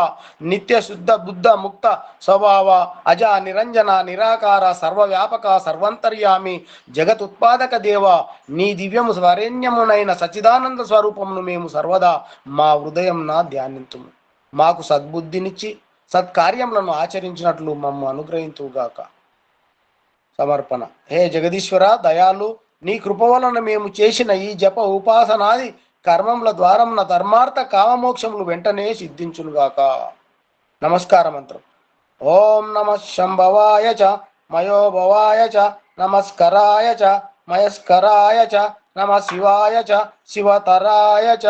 నిత్య శుద్ధ బుద్ధ ముక్త స్వభావ అజ నిరంజన నిరాకార సర్వవ్యాపక సర్వంతర్యామి జగతుత్పాదక దేవ నీ దివ్యము స్వరేణ్యమునైన సచిదానంద స్వరూపమును మేము సర్వదా మా హృదయంన ధ్యానింతుము. మాకు సద్బుద్ధినిచ్చి సత్కార్యములను ఆచరించినట్లు మమ్ము అనుగ్రహింతుగాక. సమర్పణ. హే జగదీశ్వర దయాలు, నీ కృప వలన మేము చేసిన ఈ జప ఉపాసనాది కర్మముల ద్వారమున ధర్మార్థ కామమోక్షములు వెంటనే సిద్ధించునుగాక. నమస్కార మంత్రం. ఓం నమ శంభవాయ చ మయోభవాయ చ నమస్కరాయ చ మయస్కరాయ చ నమ శివాయ చ శివతరాయ చ.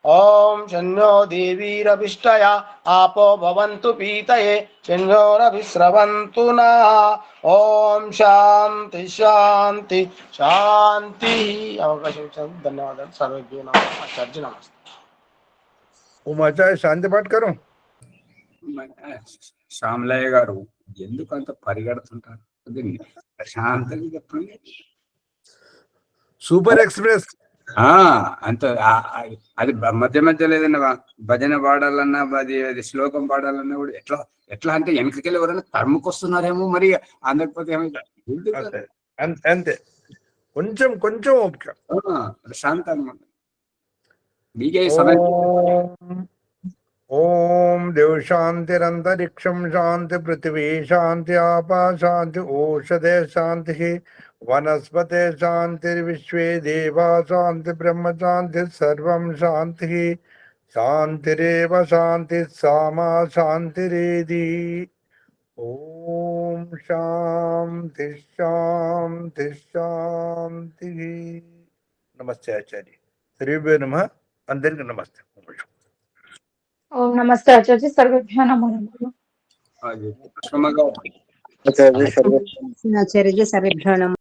ఓం శన్యో దేవీరభిష్టయ ఆపో భవంతు పీతయే శన్యోరభిస్రవంతు నః. ఓం శాంతి శాంతి శాంతి. అవకాశం ఇచ్చినందుకు ధన్యవాదాలు. సర్వజ్ఞ ఆచార్య నమస్తే. ఉమాచార్య శాంతి పాఠ కరు. శ్యామలయ్య గారు ఎందుకు అంత పరిగెడుతుంటారు? ప్రశాంతంగా చెప్పండి. సూపర్ ఎక్స్ప్రెస్ అంత అది మధ్య మధ్యలో ఏదైనా భజన పాడాలన్నా అది శ్లోకం పాడాలన్నా కూడా ఎట్లా ఎట్లా అంటే వెనకకెళ్ళి ఎవరైనా తరుముకొస్తున్నారేమో మరి అందకపోతే అంతే. కొంచెం కొంచెం ఓపిక. ప్రశాంతంగా మీకే సమయం. ఓం దేవ శాంతిరంతరిక్షం శాంతి పృథివీ శాంతి ఆపా శాంతి ఓషధే శాంతి వనస్పతే శాంతిర్విశ్వే దేవా శాంతి బ్రహ్మ శాంతి సర్వం శాంతి శాంతిరేవ శాంతి సామా శాంతిరేది. ఓం శాంతి శాంతి శాంతి. నమస్తే ఆచార్య. శ్రీభ్యో నమః. అందరికీ నమస్తే. ఓం నమస్తే ఆచార్య. సర్వేభ్యో నమో నమః. ఆచార్య ఆచార్య సర్వేభ్యో నమః.